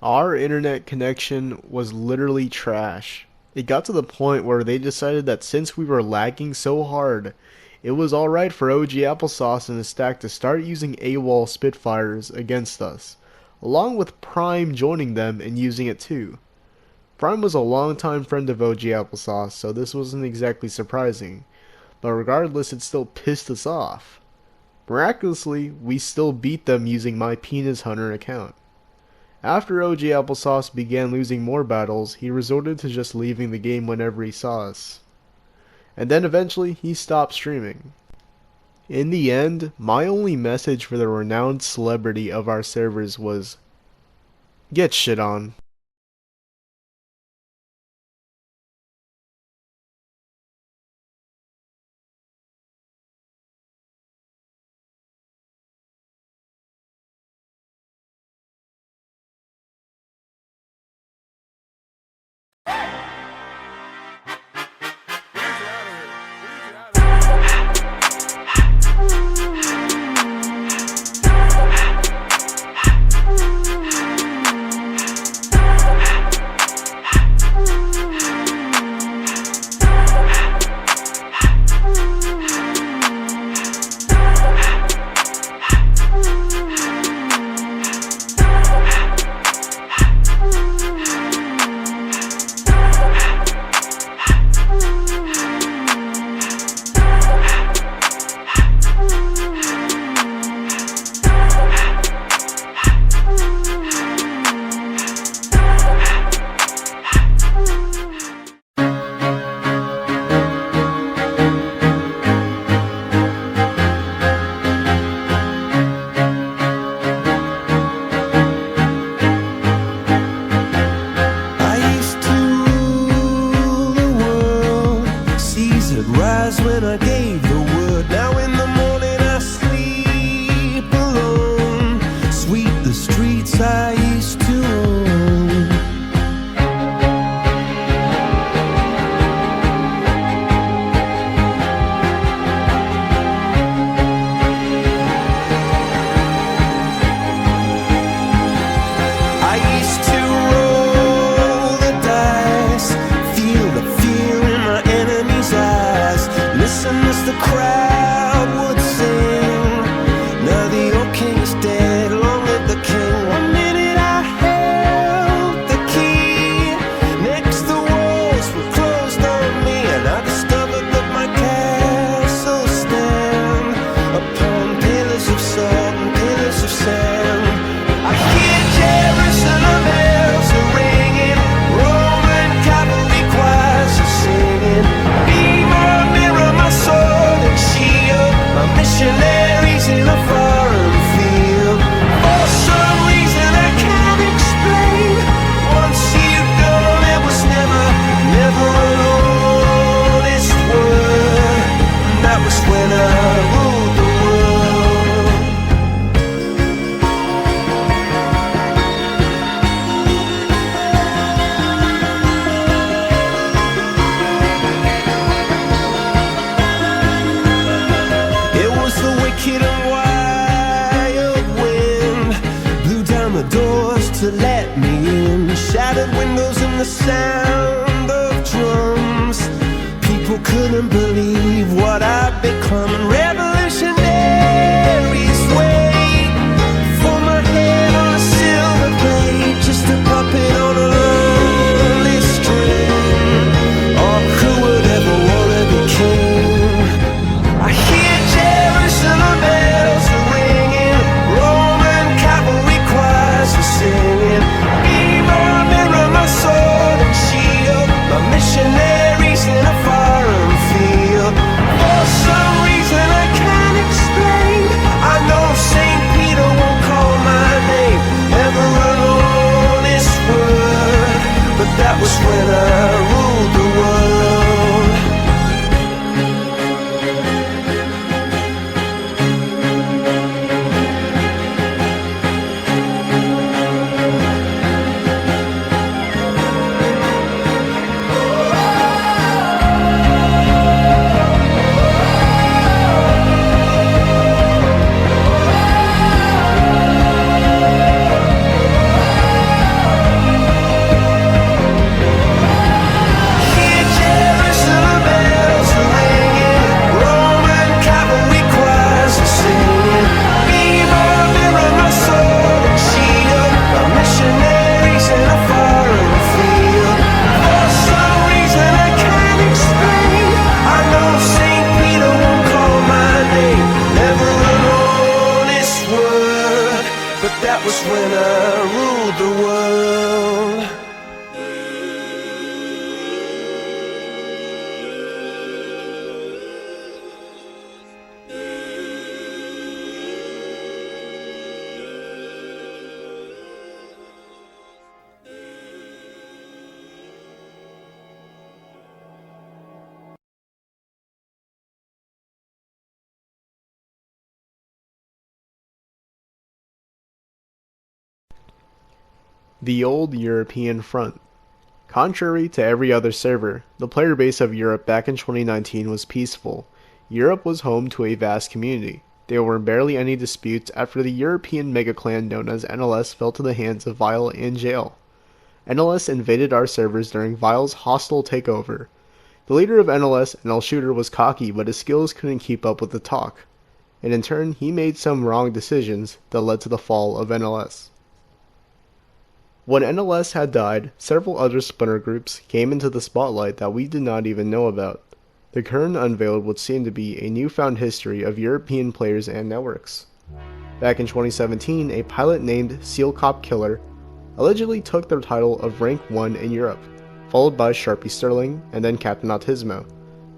Our internet connection was literally trash. It got to the point where they decided that since we were lagging so hard, it was alright for OG Applesauce and his stack to start using AWOL Spitfires against us, along with Prime joining them and using it too. Prime was a longtime friend of OG Applesauce, so this wasn't exactly surprising, but regardless it still pissed us off. Miraculously, we still beat them using my Penis Hunter account. After OG Applesauce began losing more battles, he resorted to just leaving the game whenever he saw us. And then eventually, he stopped streaming. In the end, my only message for the renowned celebrity of our servers was, get shit on. when I ruled the world. It was the wicked and wild wind blew down the doors to let me in, shattered windows and the sound of drums. People couldn't believe what I'd become. Revolutionaries wait for my head on a silver plate, just a puppet on a lonely string. Oh, who would ever wanna be king? I hear Jerusalem bells are ringing, Roman cavalry choirs are singing. Mirror, mirror, my sword and shield, my missionaries in a foreign field. For some reason I can't explain, I know St. Peter won't call my name ever alone this word, but that was when I ruled the world. Hear Jerusalem bells are ringing, Roman cavalry choirs are singing. Mirror, mirror, my sword and shield, my missionaries in a foreign field. For some reason I can't explain, I know St. Peter won't call my name ever alone this word, but that was when I ruled the world. The old European front. Contrary to every other server, the player base of Europe back in 2019 was peaceful. Europe was home to a vast community. There were barely any disputes after the European megaclan known as NLS fell to the hands of Vile in jail. NLS invaded our servers during Vile's hostile takeover. The leader of NLS, NL Shooter, was cocky, but his skills couldn't keep up with the talk, and in turn he made some wrong decisions that led to the fall of NLS. When NLS had died, several other splinter groups came into the spotlight that we did not even know about. The Kern unveiled what seemed to be a newfound history of European players and networks. Back in 2017, a pilot named Seal Cop Killer allegedly took their title of Rank 1 in Europe, followed by Sharpie Sterling and then Captain Autismo.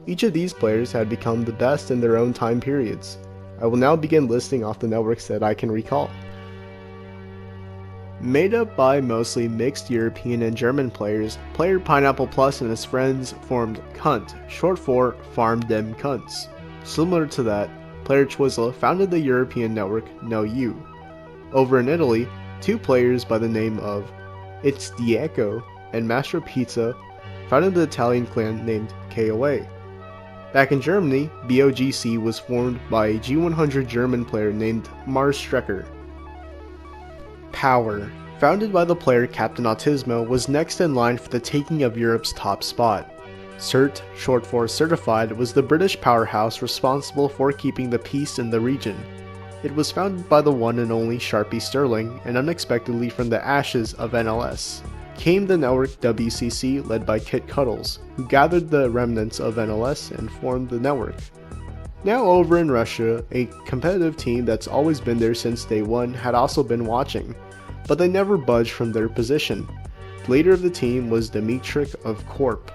Each of these players had become the best in their own time periods. I will now begin listing off the networks that I can recall. Made up by mostly mixed European and German players, player Pineapple Plus and his friends formed Cunt, short for Farm Dem Cunts. Similar to that, player Twizzle founded the European network No You. Over in Italy, two players by the name of It's Diego and Master Pizza founded the Italian clan named KOA. Back in Germany, BOGC was formed by a G100 German player named Mars Strecker. Power, founded by the player Captain Autismo, was next in line for the taking of Europe's top spot. CERT, short for Certified, was the British powerhouse responsible for keeping the peace in the region. It was founded by the one and only Sharpie Sterling, and unexpectedly from the ashes of NLS came the network WCC led by Kit Cuddles, who gathered the remnants of NLS and formed the network. Now over in Russia, a competitive team that's always been there since day one had also been watching, but they never budged from their position. The leader of the team was Dimitrik of Corp.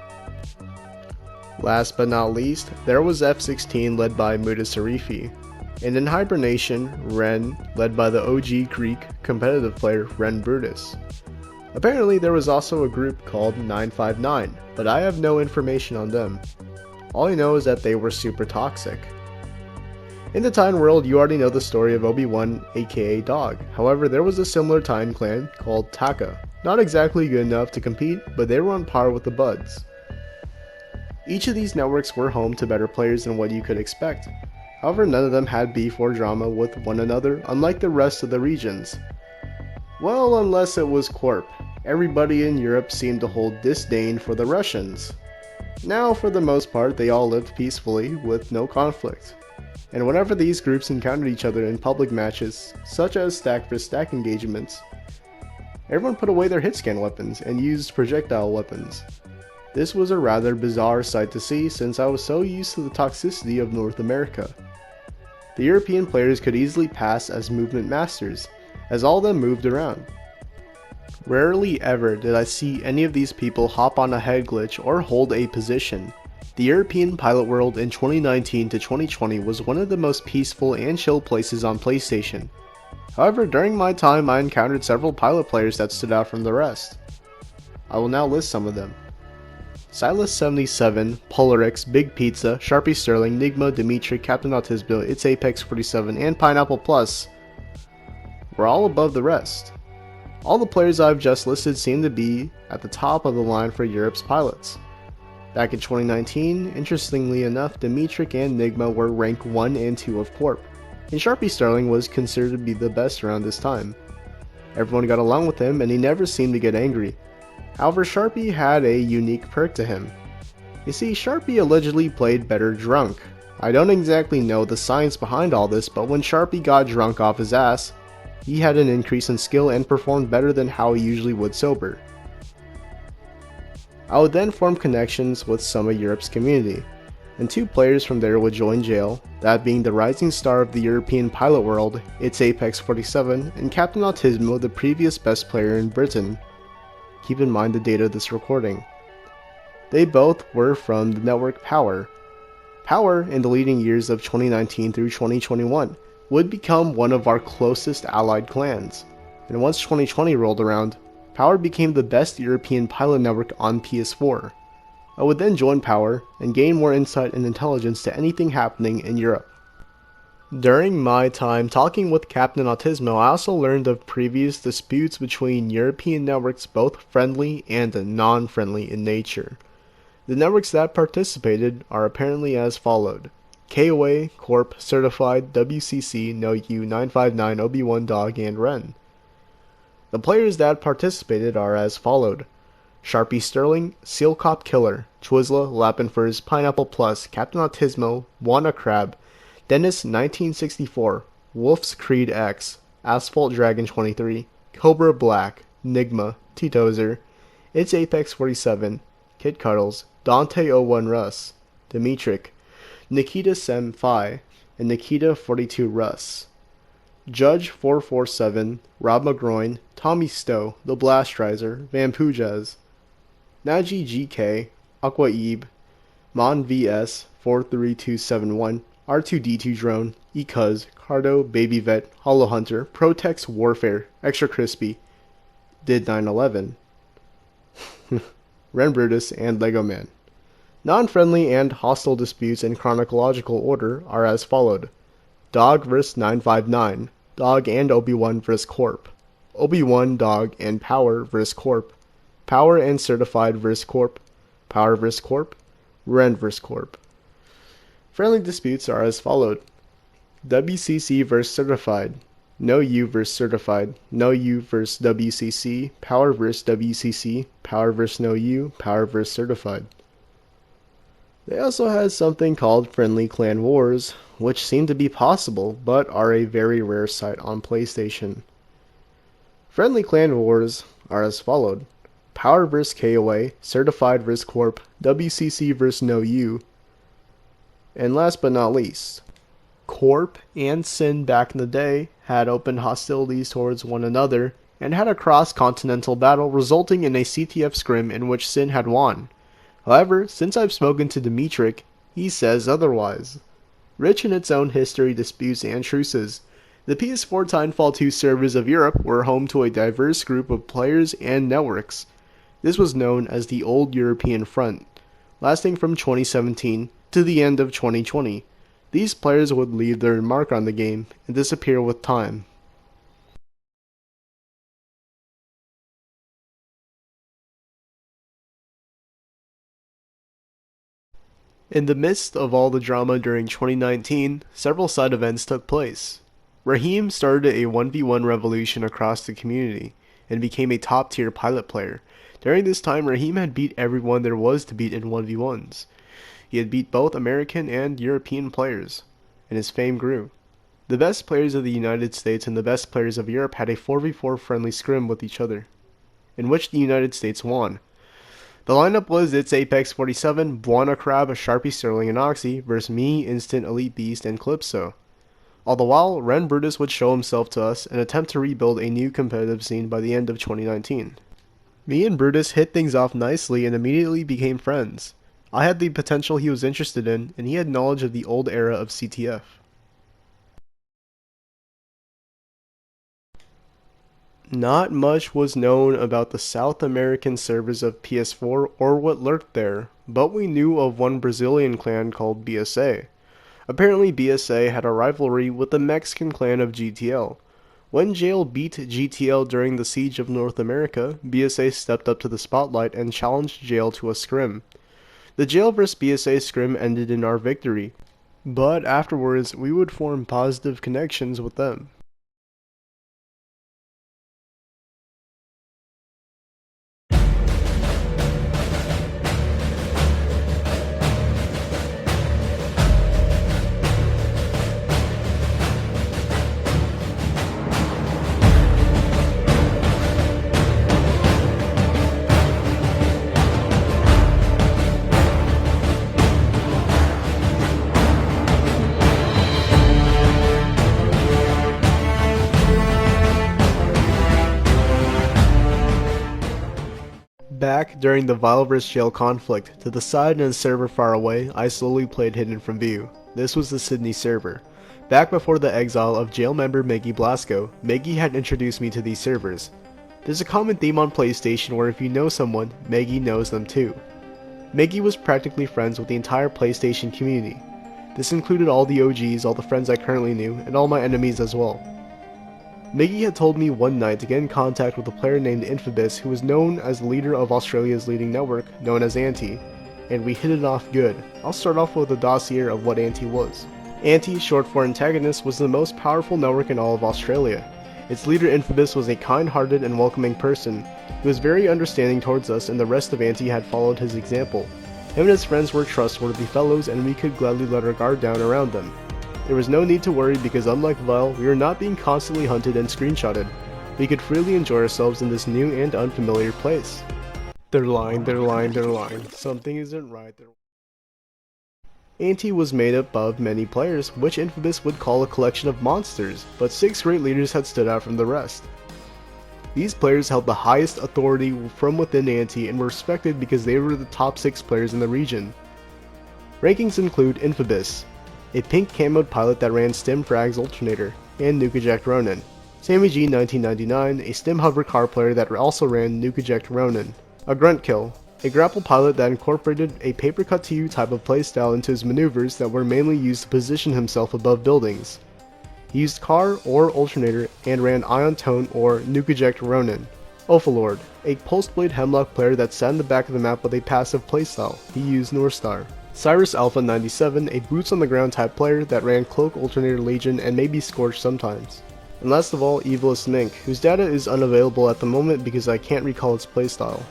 Last but not least, there was F16 led by Muda Sarifi, and in Hibernation, Ren, led by the OG Greek competitive player Ren Brutus. Apparently there was also a group called 959, but I have no information on them. All I know is that they were super toxic. In the Titan world, you already know the story of Obi-Wan, aka Dog. However, there was a similar Titan clan called Taka. Not exactly good enough to compete, but they were on par with the Buds. Each of these networks were home to better players than what you could expect. However, none of them had beef or drama with one another, unlike the rest of the regions. Well, unless it was Corp. Everybody in Europe seemed to hold disdain for the Russians. Now, for the most part, they all lived peacefully with no conflict. And whenever these groups encountered each other in public matches, such as stack vs stack engagements, everyone put away their hitscan weapons and used projectile weapons. This was a rather bizarre sight to see since I was so used to the toxicity of North America. The European players could easily pass as movement masters, as all of them moved around. Rarely ever did I see any of these people hop on a head glitch or hold a position. The European pilot world in 2019 to 2020 was one of the most peaceful and chill places on PlayStation. However, during my time I encountered several pilot players that stood out from the rest. I will now list some of them. Silas77, Polarix, Big Pizza, Sharpie Sterling, Nigma, Dimitri, Captain Autismo, It's Apex 47, and Pineapple Plus were all above the rest. All the players I've just listed seem to be at the top of the line for Europe's pilots. Back in 2019, interestingly enough, Dimitri and Nigma were rank 1 and 2 of Corp, and Sharpie Sterling was considered to be the best around this time. Everyone got along with him and he never seemed to get angry. However, Sharpie had a unique perk to him. You see, Sharpie allegedly played better drunk. I don't exactly know the science behind all this, but when Sharpie got drunk off his ass, he had an increase in skill and performed better than how he usually would sober. I would then form connections with some of Europe's community, and 2 players from there would join jail, that being the rising star of the European pilot world, It's Apex 47, and Captain Autismo, the previous best player in Britain. Keep in mind the date of this recording. They both were from the network Power. Power, in the leading years of 2019 through 2021, would become one of our closest allied clans, and once 2020 rolled around, Power became the best European pilot network on PS4. I would then join Power and gain more insight and intelligence to anything happening in Europe. During my time talking with Captain Autismo, I also learned of previous disputes between European networks, both friendly and non-friendly in nature. The networks that participated are apparently as followed: KOA, Corp, Certified, WCC, No U, 959, Obi-Wan Dog, and Ren. The players that participated are as followed: Sharpie Sterling, Seal Cop Killer, Twizzla, Lapinfers, Pineapple Plus, Captain Autismo, Wanna Crab, Dennis 1964, Wolf's Creed X, Asphalt Dragon 23, Cobra Black, Nigma, Titozer, It's Apex 47, Kid Cuddles, Dante 01 Russ, Dimitrik, Nikita Sem Phi, and Nikita 42 Russ. Judge 447, Rob McGroin, Tommy Stowe, The Blastrizer, Vampujas, Naji GK, Aqua Ebe, Mon VS 43271, R2D2 Drone, Ecuz, Cardo, Baby Vet, Hollow Hunter, Protex Warfare, Extra Crispy, Did 911, Ren Brutus, and Lego Man. Non-friendly and hostile disputes in chronological order are as followed: Dog vs 959, Dog and Obi-Wan vs Corp, Obi-Wan, Dog, and Power vs Corp, Power and Certified vs Corp, Power vs Corp, Ren vs Corp. Friendly disputes are as followed: WCC vs Certified, No U vs Certified, No U vs WCC, Power vs WCC, Power vs No U, Power vs Certified. They also had something called Friendly Clan Wars, which seem to be possible, but are a very rare sight on PlayStation. Friendly Clan Wars are as followed: Power vs KOA, Certified vs Corp, WCC vs No U, and last but not least, Corp and Sin back in the day had open hostilities towards one another and had a cross-continental battle resulting in a CTF scrim in which Sin had won. However, since I've spoken to Dimitrik, he says otherwise. Rich in its own history, disputes, and truces, the PS4 Titanfall 2 servers of Europe were home to a diverse group of players and networks. This was known as the Old European Front, lasting from 2017 to the end of 2020. These players would leave their mark on the game and disappear with time. In the midst of all the drama during 2019, several side events took place. Raheem started a 1v1 revolution across the community and became a top tier pilot player. During this time, Raheem had beat everyone there was to beat in 1v1s. He had beat both American and European players, and his fame grew. The best players of the United States and the best players of Europe had a 4v4 friendly scrim with each other, in which the United States won. The lineup was It's Apex 47, Buana Crab, Sharpie Sterling, and Oxy versus me, Instant, Elite Beast, and Calypso. All the while, Ren Brutus would show himself to us and attempt to rebuild a new competitive scene by the end of 2019. Me and Brutus hit things off nicely and immediately became friends. I had the potential he was interested in, and he had knowledge of the old era of CTF. Not much was known about the South American servers of PS4 or what lurked there, but we knew of one Brazilian clan called BSA. Apparently BSA had a rivalry with the Mexican clan of GTL. When Jail beat GTL during the Siege of North America, BSA stepped up to the spotlight and challenged Jail to a scrim. The Jail vs BSA scrim ended in our victory, but afterwards we would form positive connections with them. Back during the Vile vs Jail conflict, to the side in a server far away, I slowly played hidden from view. This was the Sydney server. Back before the exile of jail member Maggie Blasco, Maggie had introduced me to these servers. There's a common theme on PlayStation where if you know someone, Maggie knows them too. Maggie was practically friends with the entire PlayStation community. This included all the OGs, all the friends I currently knew, and all my enemies as well. Maggie had told me one night to get in contact with a player named Infobis who was known as the leader of Australia's leading network, known as Anti, and we hit it off good. I'll start off with a dossier of what Anti was. Anti, short for antagonist, was the most powerful network in all of Australia. Its leader Infobis was a kind-hearted and welcoming person. He was very understanding towards us, and the rest of Anti had followed his example. Him and his friends were trustworthy fellows, and we could gladly let our guard down around them. There was no need to worry because unlike Vile, we were not being constantly hunted and screenshotted. We could freely enjoy ourselves in this new and unfamiliar place. They're lying. Something isn't right. Anti was made up of many players, which Infobis would call a collection of monsters, but 6 great leaders had stood out from the rest. These players held the highest authority from within Anti and were respected because they were the top 6 players in the region. Rankings include Infobis, a pink camoed pilot that ran Stim Frag's Alternator, and Nuke Eject Ronin. Sammy G 1999, a Stim Hover car player that also ran Nuke Eject Ronin. A Grunt Kill, a grapple pilot that incorporated a paper cut to you type of playstyle into his maneuvers that were mainly used to position himself above buildings. He used Car or Alternator and ran Ion Tone or Nuke Eject Ronin. Ophalord, a Pulse Blade Hemlock player that sat in the back of the map with a passive playstyle. He used Northstar. Cyrus Alpha 97, a boots on the ground type player that ran Cloak, Alternator, Legion, and maybe Scorch sometimes. And last of all, Evilist Mink, whose data is unavailable at the moment because I can't recall its playstyle.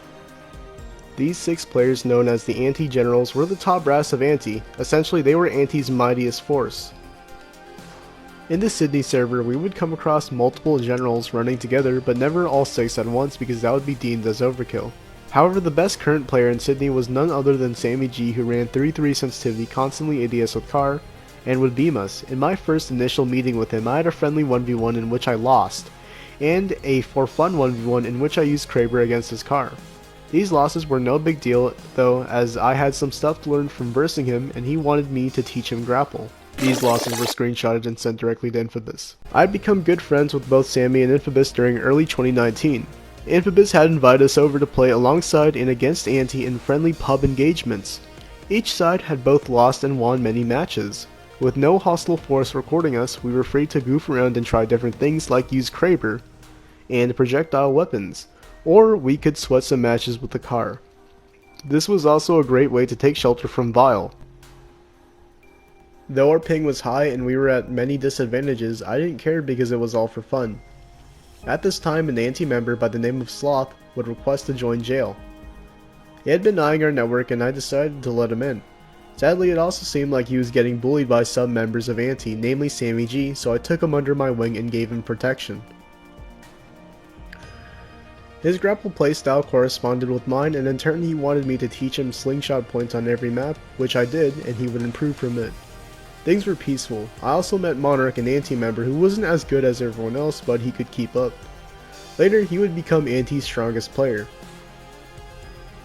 These 6 players, known as the Anti-Generals, were the top brass of Anti. Essentially, they were Anti's mightiest force. In the Sydney server, we would come across multiple generals running together, but never all 6 at once because that would be deemed as overkill. However, the best current player in Sydney was none other than Sammy G, who ran 3-3 sensitivity, constantly ADS with Car, and would beam us. In my first initial meeting with him, I had a friendly 1v1 in which I lost, and a for fun 1v1 in which I used Kraber against his Car. These losses were no big deal though, as I had some stuff to learn from versing him and he wanted me to teach him grapple. These losses were screenshotted and sent directly to Infobis. I'd become good friends with both Sammy and Infobis during early 2019. Infobis had invited us over to play alongside and against Anti in friendly pub engagements. Each side had both lost and won many matches. With no hostile force recording us, we were free to goof around and try different things like use Kraber and projectile weapons, or we could sweat some matches with the car. This was also a great way to take shelter from Vile. Though our ping was high and we were at many disadvantages, I didn't care because it was all for fun. At this time, an anti-member by the name of Sloth would request to join jail. He had been eyeing our network and I decided to let him in. Sadly, it also seemed like he was getting bullied by some members of Anti, namely Sammy G, so I took him under my wing and gave him protection. His grapple playstyle corresponded with mine, and in turn he wanted me to teach him slingshot points on every map, which I did, and he would improve from it. Things were peaceful. I also met Monarch, an Anti-member who wasn't as good as everyone else, but he could keep up. Later, he would become Anti's strongest player.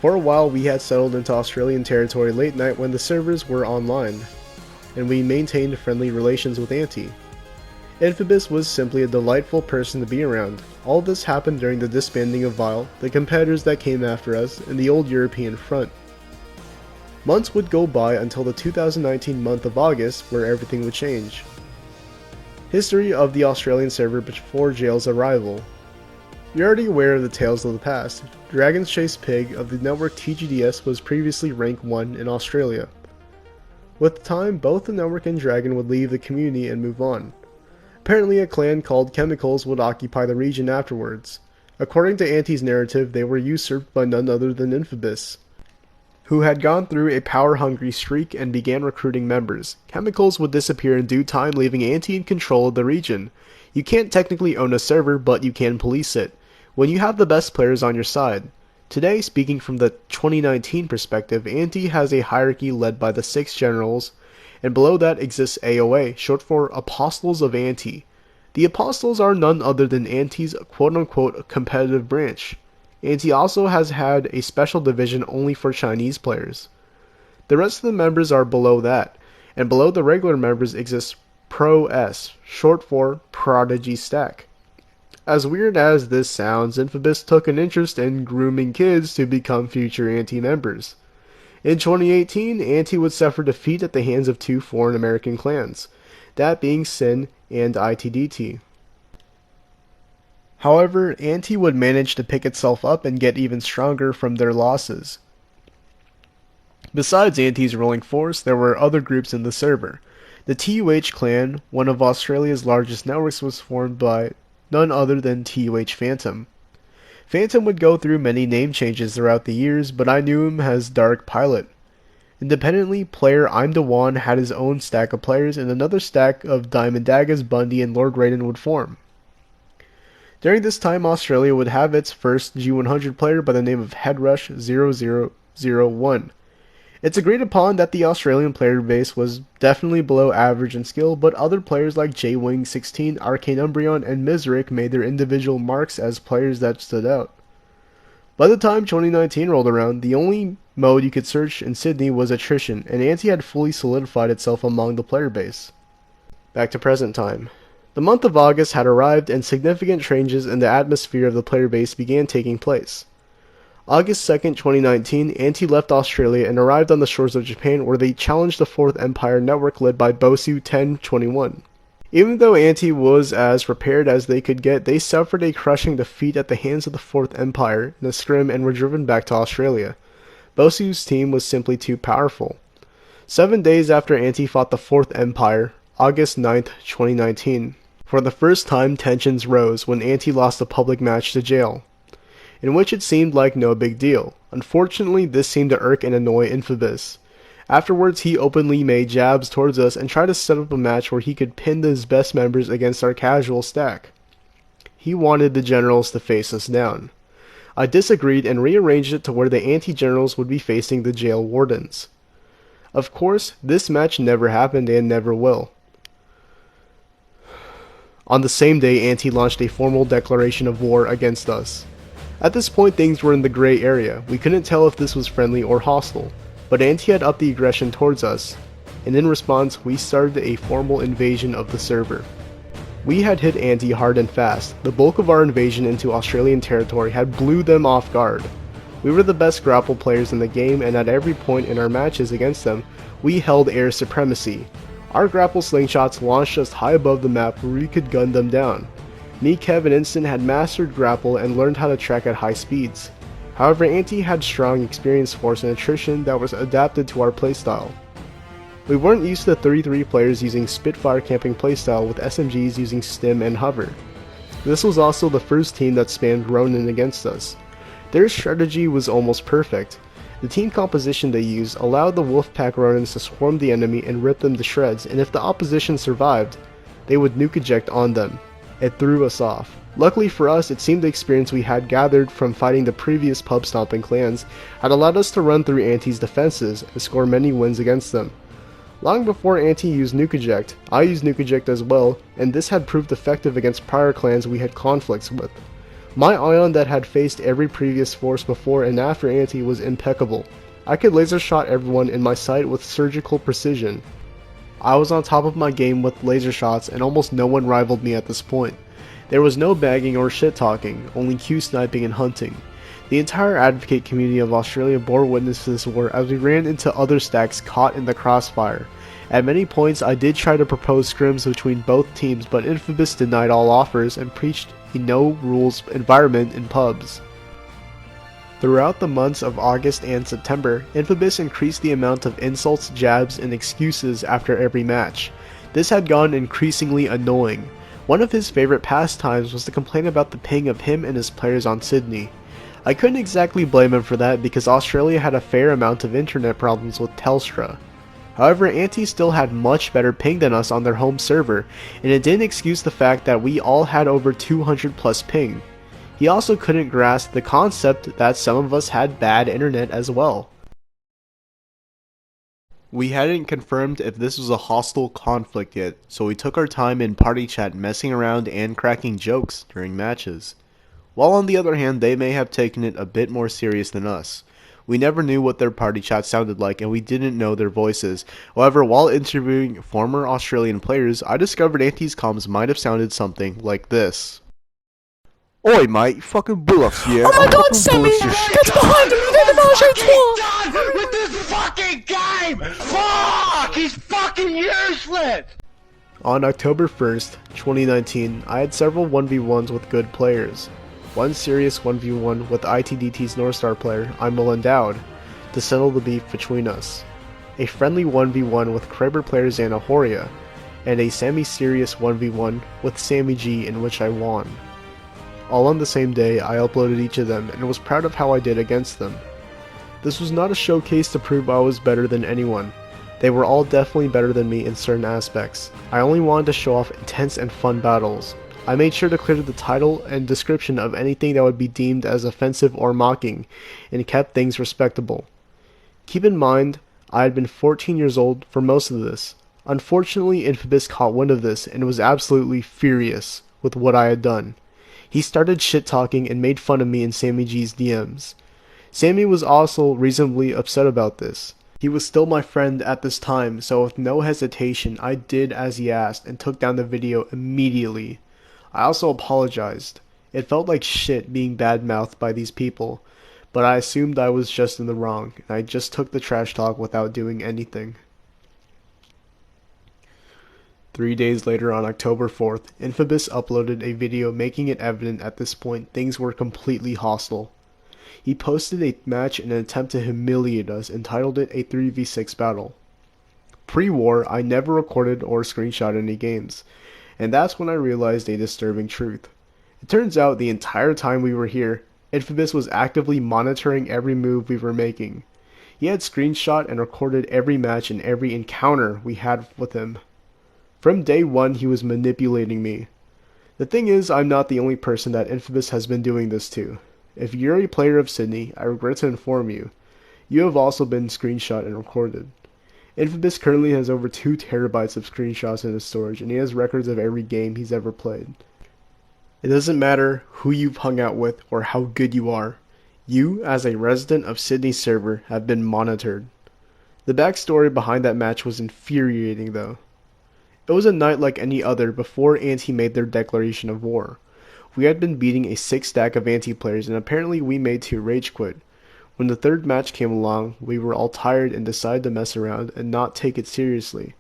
For a while, we had settled into Australian territory late night when the servers were online, and we maintained friendly relations with Anti. Infobus was simply a delightful person to be around. All this happened during the disbanding of Vile, the competitors that came after us, and the old European front. Months would go by until the 2019 month of August, where everything would change. History of the Australian server before Jail's arrival. You're already aware of the tales of the past. Dragon's Chase Pig of the network TGDS was previously rank 1 in Australia. With time, both the network and Dragon would leave the community and move on. Apparently a clan called Chemicals would occupy the region afterwards. According to Anti's narrative, they were usurped by none other than Infobus, who had gone through a power-hungry streak and began recruiting members. Chemicals would disappear in due time, leaving Anti in control of the region. You can't technically own a server, but you can police it, when you have the best players on your side. Today, speaking from the 2019 perspective, Anti has a hierarchy led by the 6 generals, and below that exists AOA, short for Apostles of Anti. The Apostles are none other than Anti's quote-unquote competitive branch. Anti also has had a special division only for Chinese players. The rest of the members are below that, and below the regular members exists Pro S, short for Prodigy Stack. As weird as this sounds, Infobus took an interest in grooming kids to become future Anti members. In 2018, Anti would suffer defeat at the hands of 2 foreign American clans, that being Sin and ITDT. However, Anti would manage to pick itself up and get even stronger from their losses. Besides Anti's ruling force, there were other groups in the server. The TUH clan, one of Australia's largest networks, was formed by none other than TUH Phantom. Phantom would go through many name changes throughout the years, but I knew him as Dark Pilot. Independently, player I'm the One had his own stack of players, and another stack of Diamond Daggers, Bundy, and Lord Raiden would form. During this time, Australia would have its first G100 player by the name of Headrush 0001. It's agreed upon that the Australian player base was definitely below average in skill, but other players like J-Wing16, Arcane Umbreon, and Mizric made their individual marks as players that stood out. By the time 2019 rolled around, the only mode you could search in Sydney was Attrition, and Anti had fully solidified itself among the player base. Back to present time. The month of August had arrived, and significant changes in the atmosphere of the player base began taking place. August 2nd, 2019, Anti left Australia and arrived on the shores of Japan, where they challenged the 4th Empire network led by Bosu 1021. Even though Anti was as prepared as they could get, they suffered a crushing defeat at the hands of the 4th Empire in a scrim and were driven back to Australia. Bosu's team was simply too powerful. 7 days after Anti fought the 4th Empire, August 9th, 2019, for the first time tensions rose when Anti lost a public match to Jail, in which it seemed like no big deal. Unfortunately, this seemed to irk and annoy Infobus. Afterwards, he openly made jabs towards us and tried to set up a match where he could pin his best members against our casual stack. He wanted the generals to face us down. I disagreed and rearranged it to where the anti-generals would be facing the jail wardens. Of course, this match never happened and never will. On the same day, Anti launched a formal declaration of war against us. At this point, things were in the gray area. We couldn't tell if this was friendly or hostile, but Anti had upped the aggression towards us, and in response, we started a formal invasion of the server. We had hit Anti hard and fast. The bulk of our invasion into Australian territory had blew them off guard. We were the best grapple players in the game, and at every point in our matches against them, we held air supremacy. Our grapple slingshots launched us high above the map where we could gun them down. Me, Kev, and Instant had mastered grapple and learned how to track at high speeds. However, Anti had strong experience force and attrition that was adapted to our playstyle. We weren't used to 33 players using Spitfire camping playstyle with SMGs using stim and hover. This was also the first team that spammed Ronin against us. Their strategy was almost perfect. The team composition they used allowed the Wolfpack Ronins to swarm the enemy and rip them to shreds, and if the opposition survived, they would nuke eject on them. It threw us off. Luckily for us, it seemed the experience we had gathered from fighting the previous pub stomping clans had allowed us to run through Anti's defenses and score many wins against them. Long before Anti used nuke eject, I used nuke eject as well, and this had proved effective against prior clans we had conflicts with. My Ion that had faced every previous force before and after Anti was impeccable. I could laser shot everyone in my sight with surgical precision. I was on top of my game with laser shots and almost no one rivaled me at this point. There was no bagging or shit talking, only Q sniping and hunting. The entire advocate community of Australia bore witness to this war as we ran into other stacks caught in the crossfire. At many points I did try to propose scrims between both teams, but Infobus denied all offers and preached a no-rules environment in pubs. Throughout the months of August and September, Infobus increased the amount of insults, jabs, and excuses after every match. This had gone increasingly annoying. One of his favorite pastimes was to complain about the ping of him and his players on Sydney. I couldn't exactly blame him for that because Australia had a fair amount of internet problems with Telstra. However, Anti still had much better ping than us on their home server, and it didn't excuse the fact that we all had over 200 plus ping. He also couldn't grasp the concept that some of us had bad internet as well. We hadn't confirmed if this was a hostile conflict yet, so we took our time in party chat messing around and cracking jokes during matches. While on the other hand, they may have taken it a bit more serious than us. We never knew what their party chat sounded like and we didn't know their voices. However, while interviewing former Australian players, I discovered Anti's comms might have sounded something like this. Oi mate, you fucking bullocks, yeah? Oh my god, Sammy! Get behind him! Done with this fucking game! Fuck! He's fucking useless! On October 1st, 2019, I had several 1v1s with good players. One serious 1v1 with ITDT's Northstar player, I'm Endowed, to settle the beef between us. A friendly 1v1 with Kraber player Xanahoria, and a semi-serious 1v1 with Sammy G in which I won. All on the same day, I uploaded each of them and was proud of how I did against them. This was not a showcase to prove I was better than anyone. They were all definitely better than me in certain aspects. I only wanted to show off intense and fun battles. I made sure to clear the title and description of anything that would be deemed as offensive or mocking, and kept things respectable. Keep in mind, I had been 14 years old for most of this. Unfortunately, Infobus caught wind of this and was absolutely furious with what I had done. He started shit-talking and made fun of me in Sammy G's DMs. Sammy was also reasonably upset about this. He was still my friend at this time, so with no hesitation, I did as he asked and took down the video immediately. I also apologized. It felt like shit being bad-mouthed by these people, but I assumed I was just in the wrong, and I just took the trash talk without doing anything. 3 days later on October 4th, Infobus uploaded a video making it evident at this point things were completely hostile. He posted a match in an attempt to humiliate us and titled it a 3v6 battle. Pre-war, I never recorded or screenshot any games, and that's when I realized a disturbing truth. It turns out the entire time we were here, Infobus was actively monitoring every move we were making. He had screenshot and recorded every match and every encounter we had with him. From day one, he was manipulating me. The thing is, I'm not the only person that Infobus has been doing this to. If you're a player of Sydney, I regret to inform you, you have also been screenshot and recorded. Infobus currently has over 2 terabytes of screenshots in his storage, and he has records of every game he's ever played. It doesn't matter who you've hung out with or how good you are. You, as a resident of Sydney's server, have been monitored. The backstory behind that match was infuriating though. It was a night like any other before Anti made their declaration of war. We had been beating a 6 stack of Anti players and apparently we made 2 rage quit. When the third match came along, we were all tired and decided to mess around and not take it seriously.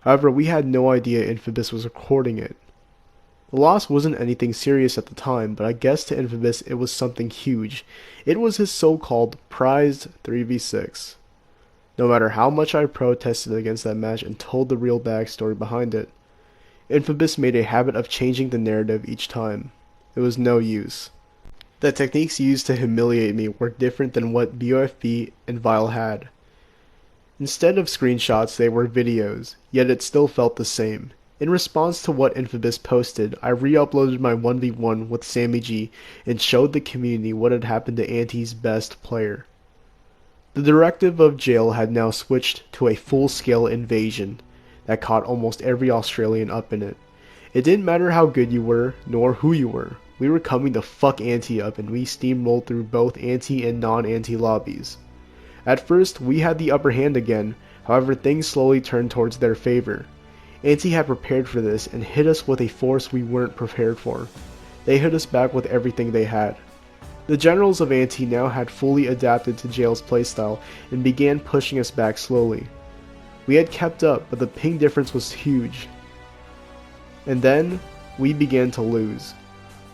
However, we had no idea Infobus was recording it. The loss wasn't anything serious at the time, but I guess to Infobus it was something huge. It was his so-called prized 3v6. No matter how much I protested against that match and told the real backstory behind it, Infobus made a habit of changing the narrative each time. It was no use. The techniques used to humiliate me were different than what BOFB and Vile had. Instead of screenshots, they were videos, yet it still felt the same. In response to what Infobus posted, I re-uploaded my 1v1 with Sammy G and showed the community what had happened to Anti's best player. The directive of jail had now switched to a full-scale invasion that caught almost every Australian up in it. It didn't matter how good you were, nor who you were. We were coming to fuck Anti up, and we steamrolled through both Anti and non-Anti lobbies. At first, we had the upper hand again, however things slowly turned towards their favor. Anti had prepared for this and hit us with a force we weren't prepared for. They hit us back with everything they had. The generals of Anti now had fully adapted to jail's playstyle and began pushing us back slowly. We had kept up, but the ping difference was huge. And then, we began to lose.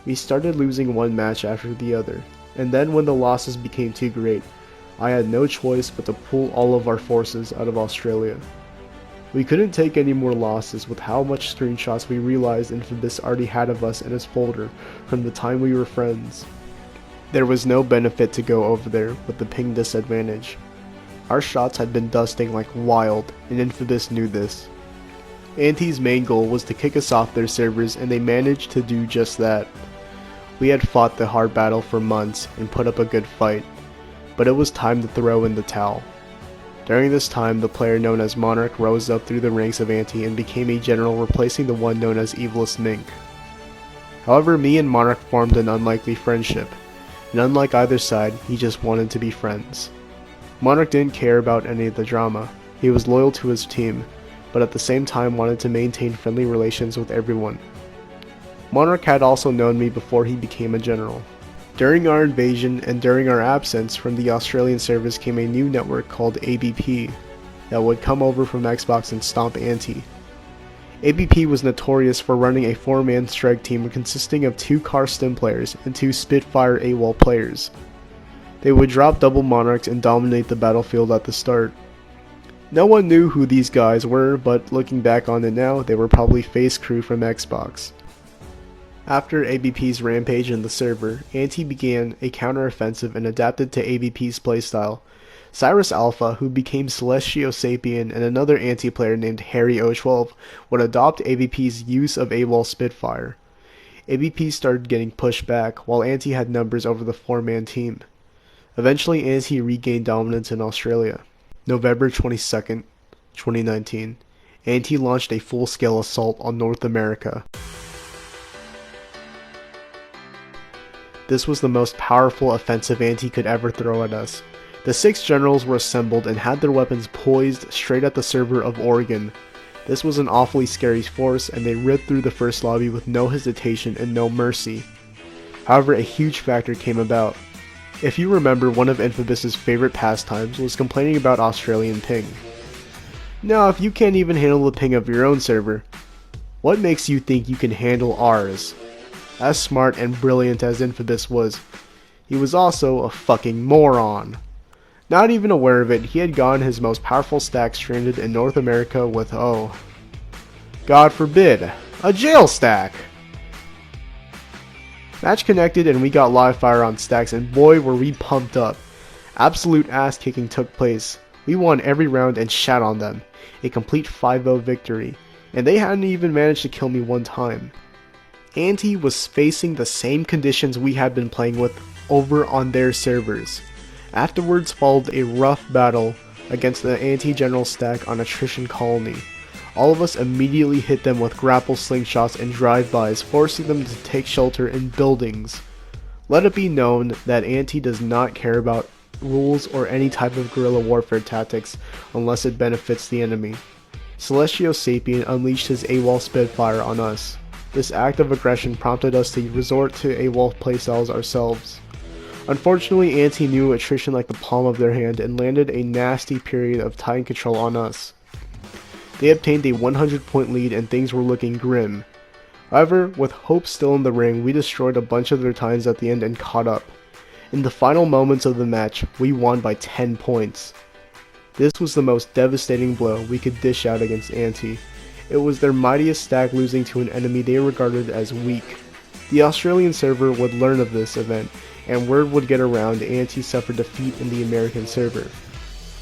We started losing one match after the other, and then when the losses became too great, I had no choice but to pull all of our forces out of Australia. We couldn't take any more losses with how much screenshots we realized Infobus already had of us in his folder from the time we were friends. There was no benefit to go over there with the ping disadvantage. Our shots had been dusting like wild, and Infobus knew this. Anti's main goal was to kick us off their servers, and they managed to do just that. We had fought the hard battle for months and put up a good fight, but it was time to throw in the towel. During this time, the player known as Monarch rose up through the ranks of Anti and became a general, replacing the one known as Evilest Mink. However, me and Monarch formed an unlikely friendship, and unlike either side, he just wanted to be friends. Monarch didn't care about any of the drama. He was loyal to his team, but at the same time wanted to maintain friendly relations with everyone. Monarch had also known me before he became a general. During our invasion and during our absence from the Australian servers came a new network called ABP that would come over from Xbox and stomp Anti. ABP was notorious for running a 4-man strike team consisting of 2 car stim players and 2 Spitfire AWOL players. They would drop double Monarchs and dominate the battlefield at the start. No one knew who these guys were, but looking back on it now, they were probably face crew from Xbox. After ABP's rampage in the server, Anti began a counter-offensive and adapted to ABP's playstyle. Cyrus Alpha, who became Celestio Sapien, and another Anti-player named Harry012 would adopt ABP's use of AWOL Spitfire. ABP started getting pushed back, while Anti had numbers over the 4-man team. Eventually, Anti regained dominance in Australia. November 22nd, 2019, Anti launched a full-scale assault on North America. This was the most powerful offensive Anti could ever throw at us. The 6 generals were assembled and had their weapons poised straight at the server of Oregon. This was an awfully scary force, and they ripped through the first lobby with no hesitation and no mercy. However, a huge factor came about. If you remember, one of Infobus's favorite pastimes was complaining about Australian ping. Now, if you can't even handle the ping of your own server, what makes you think you can handle ours? As smart and brilliant as Infobus was, he was also a fucking moron. Not even aware of it, he had gotten his most powerful stack stranded in North America with, oh, God forbid, a jail stack! Match connected and we got live fire on stacks, and boy were we pumped up. Absolute ass kicking took place. We won every round and shat on them. A complete 5-0 victory, and they hadn't even managed to kill me one time. Anti was facing the same conditions we had been playing with over on their servers. Afterwards followed a rough battle against the Anti-General stack on Attrition Colony. All of us immediately hit them with grapple slingshots and drive-bys, forcing them to take shelter in buildings. Let it be known that Anti does not care about rules or any type of guerrilla warfare tactics unless it benefits the enemy. Celestio Sapien unleashed his AWOL Spitfire on us. This act of aggression prompted us to resort to AWOL playstyles ourselves. Unfortunately, Anti knew attrition like the palm of their hand and landed a nasty period of Titan control on us. They obtained a 100-point lead and things were looking grim. However, with hope still in the ring, we destroyed a bunch of their tines at the end and caught up. In the final moments of the match, we won by 10 points. This was the most devastating blow we could dish out against Anti. It was their mightiest stack losing to an enemy they regarded as weak. The Australian server would learn of this event, and word would get around Anti suffered defeat in the American server.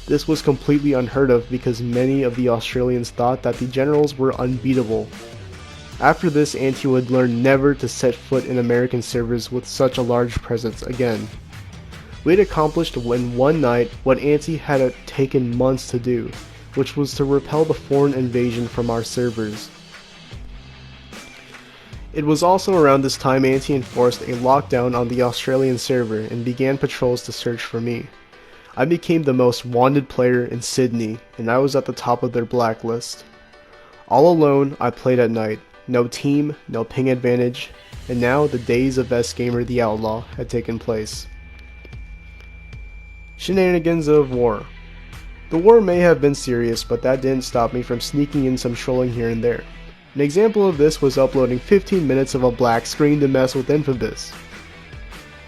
This was completely unheard of because many of the Australians thought that the generals were unbeatable. After this, Anti would learn never to set foot in American servers with such a large presence again. We had accomplished in one night what Anti had taken months to do, which was to repel the foreign invasion from our servers. It was also around this time Anti enforced a lockdown on the Australian server and began patrols to search for me. I became the most wanted player in Sydney, and I was at the top of their blacklist. All alone, I played at night. No team, no ping advantage, and now the days of S-Gamer the Outlaw had taken place. Shenanigans of war. The war may have been serious, but that didn't stop me from sneaking in some trolling here and there. An example of this was uploading 15 minutes of a black screen to mess with Infobis.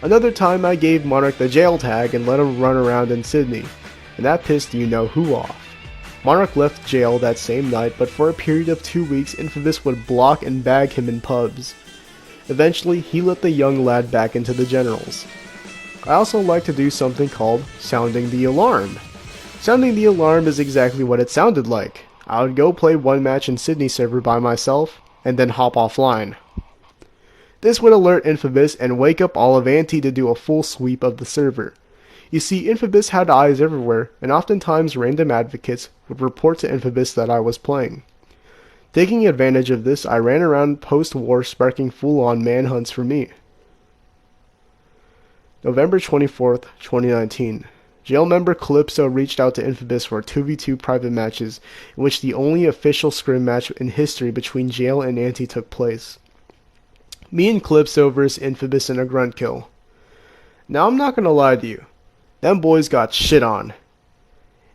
Another time I gave Monarch the jail tag and let him run around in Sydney, and that pissed you know who off. Monarch left jail that same night, but for a period of 2 weeks Infobis would block and bag him in pubs. Eventually, he let the young lad back into the generals. I also like to do something called sounding the alarm. Sounding the alarm is exactly what it sounded like. I would go play one match in Sydney server by myself, and then hop offline. This would alert Infobis and wake up all of Anti to do a full sweep of the server. You see, Infobis had eyes everywhere, and oftentimes random advocates would report to Infobis that I was playing. Taking advantage of this, I ran around post-war sparking full-on manhunts for me. November 24th, 2019. Jail member Calypso reached out to Infobis for 2v2 private matches, in which the only official scrim match in history between Jail and Anti took place. Me and Calypso vs Infobis in a grunt kill. Now I'm not gonna lie to you, them boys got shit on.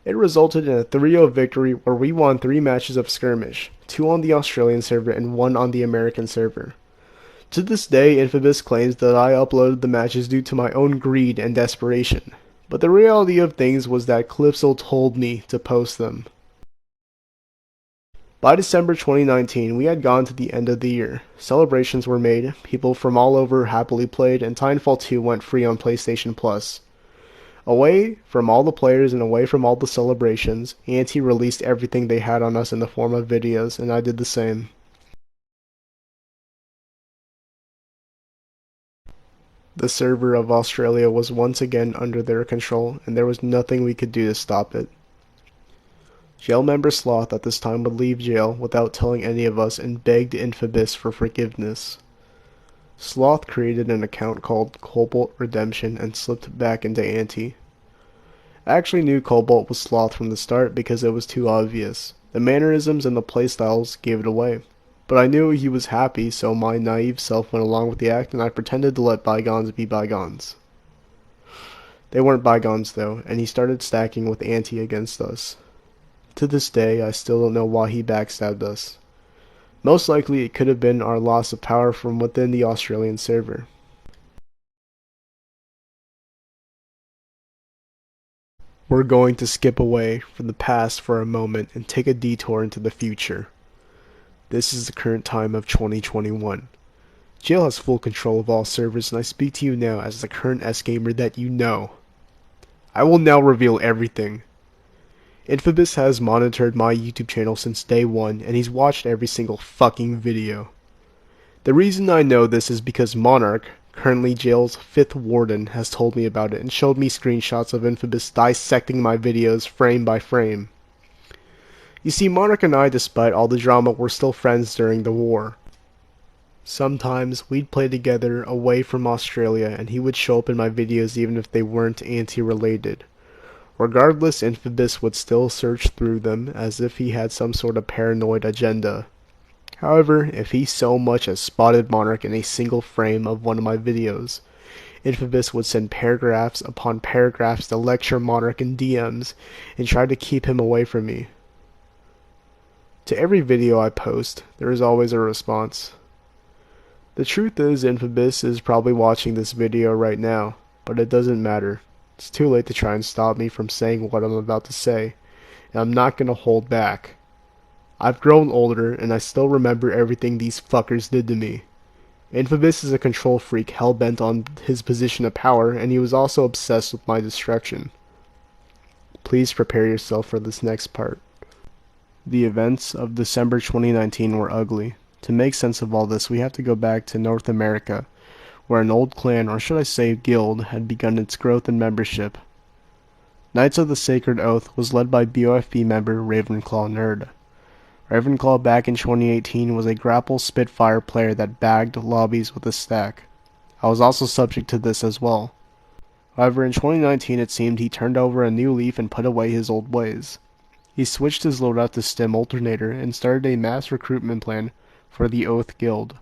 It resulted in a 3-0 victory where we won 3 matches of skirmish, 2 on the Australian server and 1 on the American server. To this day, Infobis claims that I uploaded the matches due to my own greed and desperation, but the reality of things was that Calypso told me to post them. By December 2019, we had gone to the end of the year. Celebrations were made, people from all over happily played, and Titanfall 2 went free on PlayStation Plus. Away from all the players and away from all the celebrations, Anti released everything they had on us in the form of videos, and I did the same. The server of Australia was once again under their control, and there was nothing we could do to stop it. Jail member Sloth at this time would leave jail without telling any of us and begged Infobis for forgiveness. Sloth created an account called Cobalt Redemption and slipped back into Anti. I actually knew Cobalt was Sloth from the start because it was too obvious. The mannerisms and the playstyles gave it away. But I knew he was happy, so my naive self went along with the act and I pretended to let bygones be bygones. They weren't bygones though, and he started stacking with Anti against us. To this day, I still don't know why he backstabbed us. Most likely it could have been our loss of power from within the Australian server. We're going to skip away from the past for a moment and take a detour into the future. This is the current time of 2021. Jail has full control of all servers, and I speak to you now as the current S-Gamer that you know. I will now reveal everything. Infobis has monitored my YouTube channel since day one, and he's watched every single fucking video. The reason I know this is because Monarch, currently Jail's 5th warden, has told me about it and showed me screenshots of Infobis dissecting my videos frame by frame. You see, Monarch and I, despite all the drama, were still friends during the war. Sometimes we'd play together away from Australia, and he would show up in my videos even if they weren't Anti-related. Regardless, Infobis would still search through them as if he had some sort of paranoid agenda. However, if he so much as spotted Monarch in a single frame of one of my videos, Infobis would send paragraphs upon paragraphs to lecture Monarch in DMs and try to keep him away from me. To every video I post, there is always a response. The truth is, Infobus is probably watching this video right now, but it doesn't matter. It's too late to try and stop me from saying what I'm about to say, and I'm not gonna hold back. I've grown older, and I still remember everything these fuckers did to me. Infobus is a control freak hell-bent on his position of power, and he was also obsessed with my destruction. Please prepare yourself for this next part. The events of December 2019 were ugly. To make sense of all this, we have to go back to North America, where an old clan, or should I say guild, had begun its growth in membership. Knights of the Sacred Oath was led by BOFB member Ravenclaw Nerd. Ravenclaw back in 2018 was a grapple Spitfire player that bagged lobbies with a stack. I was also subject to this as well. However, in 2019 it seemed he turned over a new leaf and put away his old ways. He switched his loadout to Stim Alternator and started a mass recruitment plan for the Oath Guild.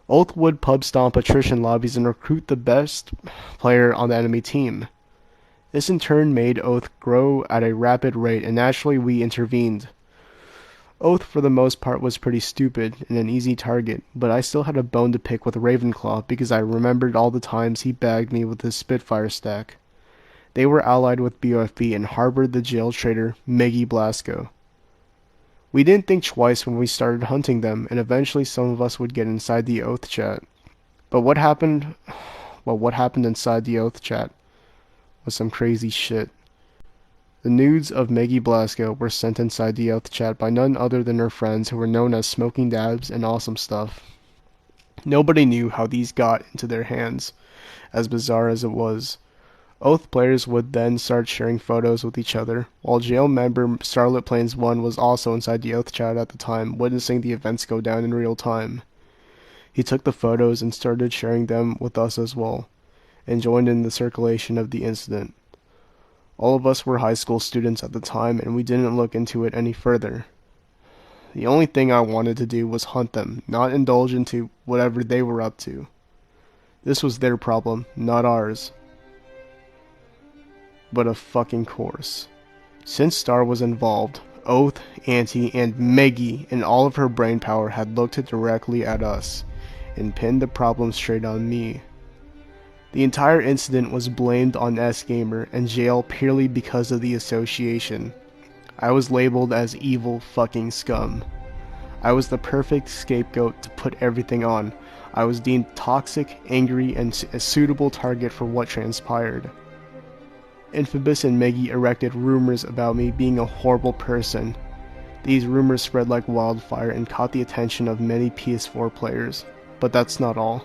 Oath would pub stomp attrition lobbies and recruit the best player on the enemy team. This in turn made Oath grow at a rapid rate, and naturally we intervened. Oath for the most part was pretty stupid and an easy target, but I still had a bone to pick with Ravenclaw because I remembered all the times he bagged me with his Spitfire stack. They were allied with BOFB and harbored the jail traitor Meggy Blasco. We didn't think twice when we started hunting them, and eventually some of us would get inside the Oath chat. But what happened inside the Oath chat was some crazy shit. The nudes of Meggy Blasco were sent inside the Oath chat by none other than her friends, who were known as Smoking Dabs and Awesome Stuff. Nobody knew how these got into their hands, as bizarre as it was. Oath players would then start sharing photos with each other, while jail member Starlit Plains 1 was also inside the Oath chat at the time, witnessing the events go down in real time. He took the photos and started sharing them with us as well, and joined in the circulation of the incident. All of us were high school students at the time, and we didn't look into it any further. The only thing I wanted to do was hunt them, not indulge into whatever they were up to. This was their problem, not ours. But of fucking course. Since Star was involved, Oath, Auntie, and Meggy and all of her brainpower had looked directly at us, and pinned the problem straight on me. The entire incident was blamed on S-Gamer and jail purely because of the association. I was labeled as evil fucking scum. I was the perfect scapegoat to put everything on. I was deemed toxic, angry, and a suitable target for what transpired. Infobus and Meggy erected rumors about me being a horrible person. These rumors spread like wildfire and caught the attention of many PS4 players. But that's not all.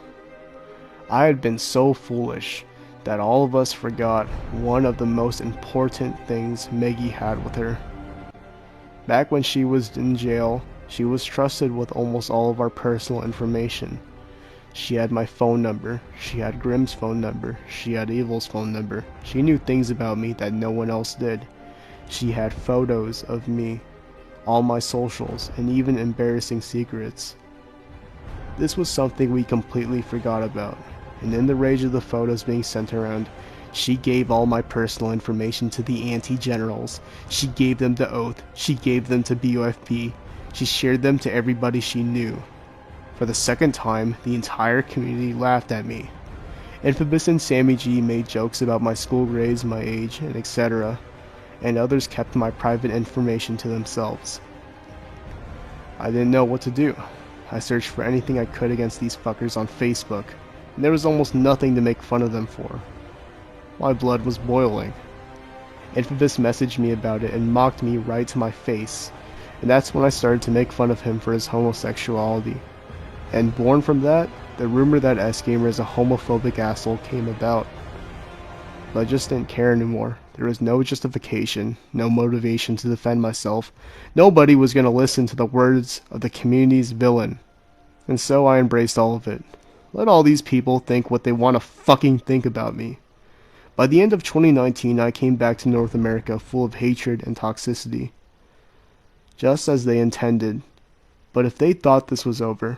I had been so foolish that all of us forgot one of the most important things Meggy had with her. Back when she was in jail, she was trusted with almost all of our personal information. She had my phone number, she had Grimm's phone number, she had Evil's phone number. She knew things about me that no one else did. She had photos of me, all my socials, and even embarrassing secrets. This was something we completely forgot about, and in the rage of the photos being sent around, she gave all my personal information to the anti-generals. She gave them to Oath, she gave them to BOFB, she shared them to everybody she knew. For the second time, the entire community laughed at me. Infobus and Sammy G made jokes about my school grades, my age, and etc., and others kept my private information to themselves. I didn't know what to do. I searched for anything I could against these fuckers on Facebook, and there was almost nothing to make fun of them for. My blood was boiling. Infobus messaged me about it and mocked me right to my face, and that's when I started to make fun of him for his homosexuality. And born from that, the rumor that S-Gamer is a homophobic asshole came about. But I just didn't care anymore. There was no justification, no motivation to defend myself. Nobody was going to listen to the words of the community's villain. And so I embraced all of it. Let all these people think what they want to fucking think about me. By the end of 2019, I came back to North America full of hatred and toxicity. Just as they intended. But if they thought this was over,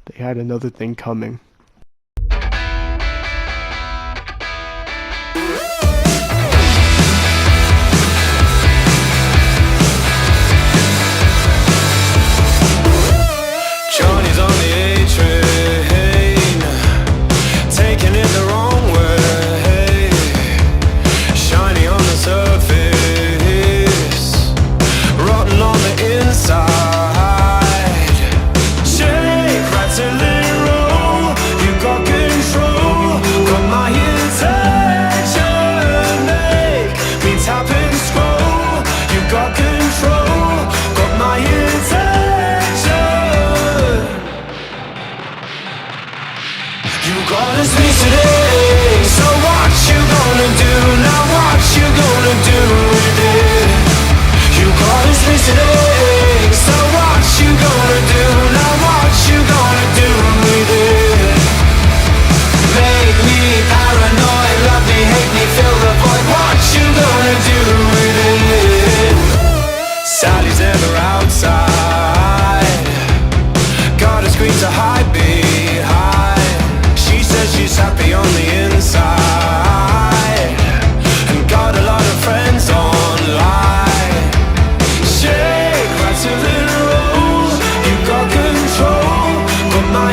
they had another thing coming. got us listening. So what you gonna do? Now what you gonna do with it? You got us listening. So what you gonna do? Now what you gonna do with it? Make me paranoid, love me, hate me, fill the void. What you gonna do with it? Sally's never outside. Got a screen to hide behind. She says she's happy on the inside, and got a lot of friends online. Shake, rattle and roll. You got control, but my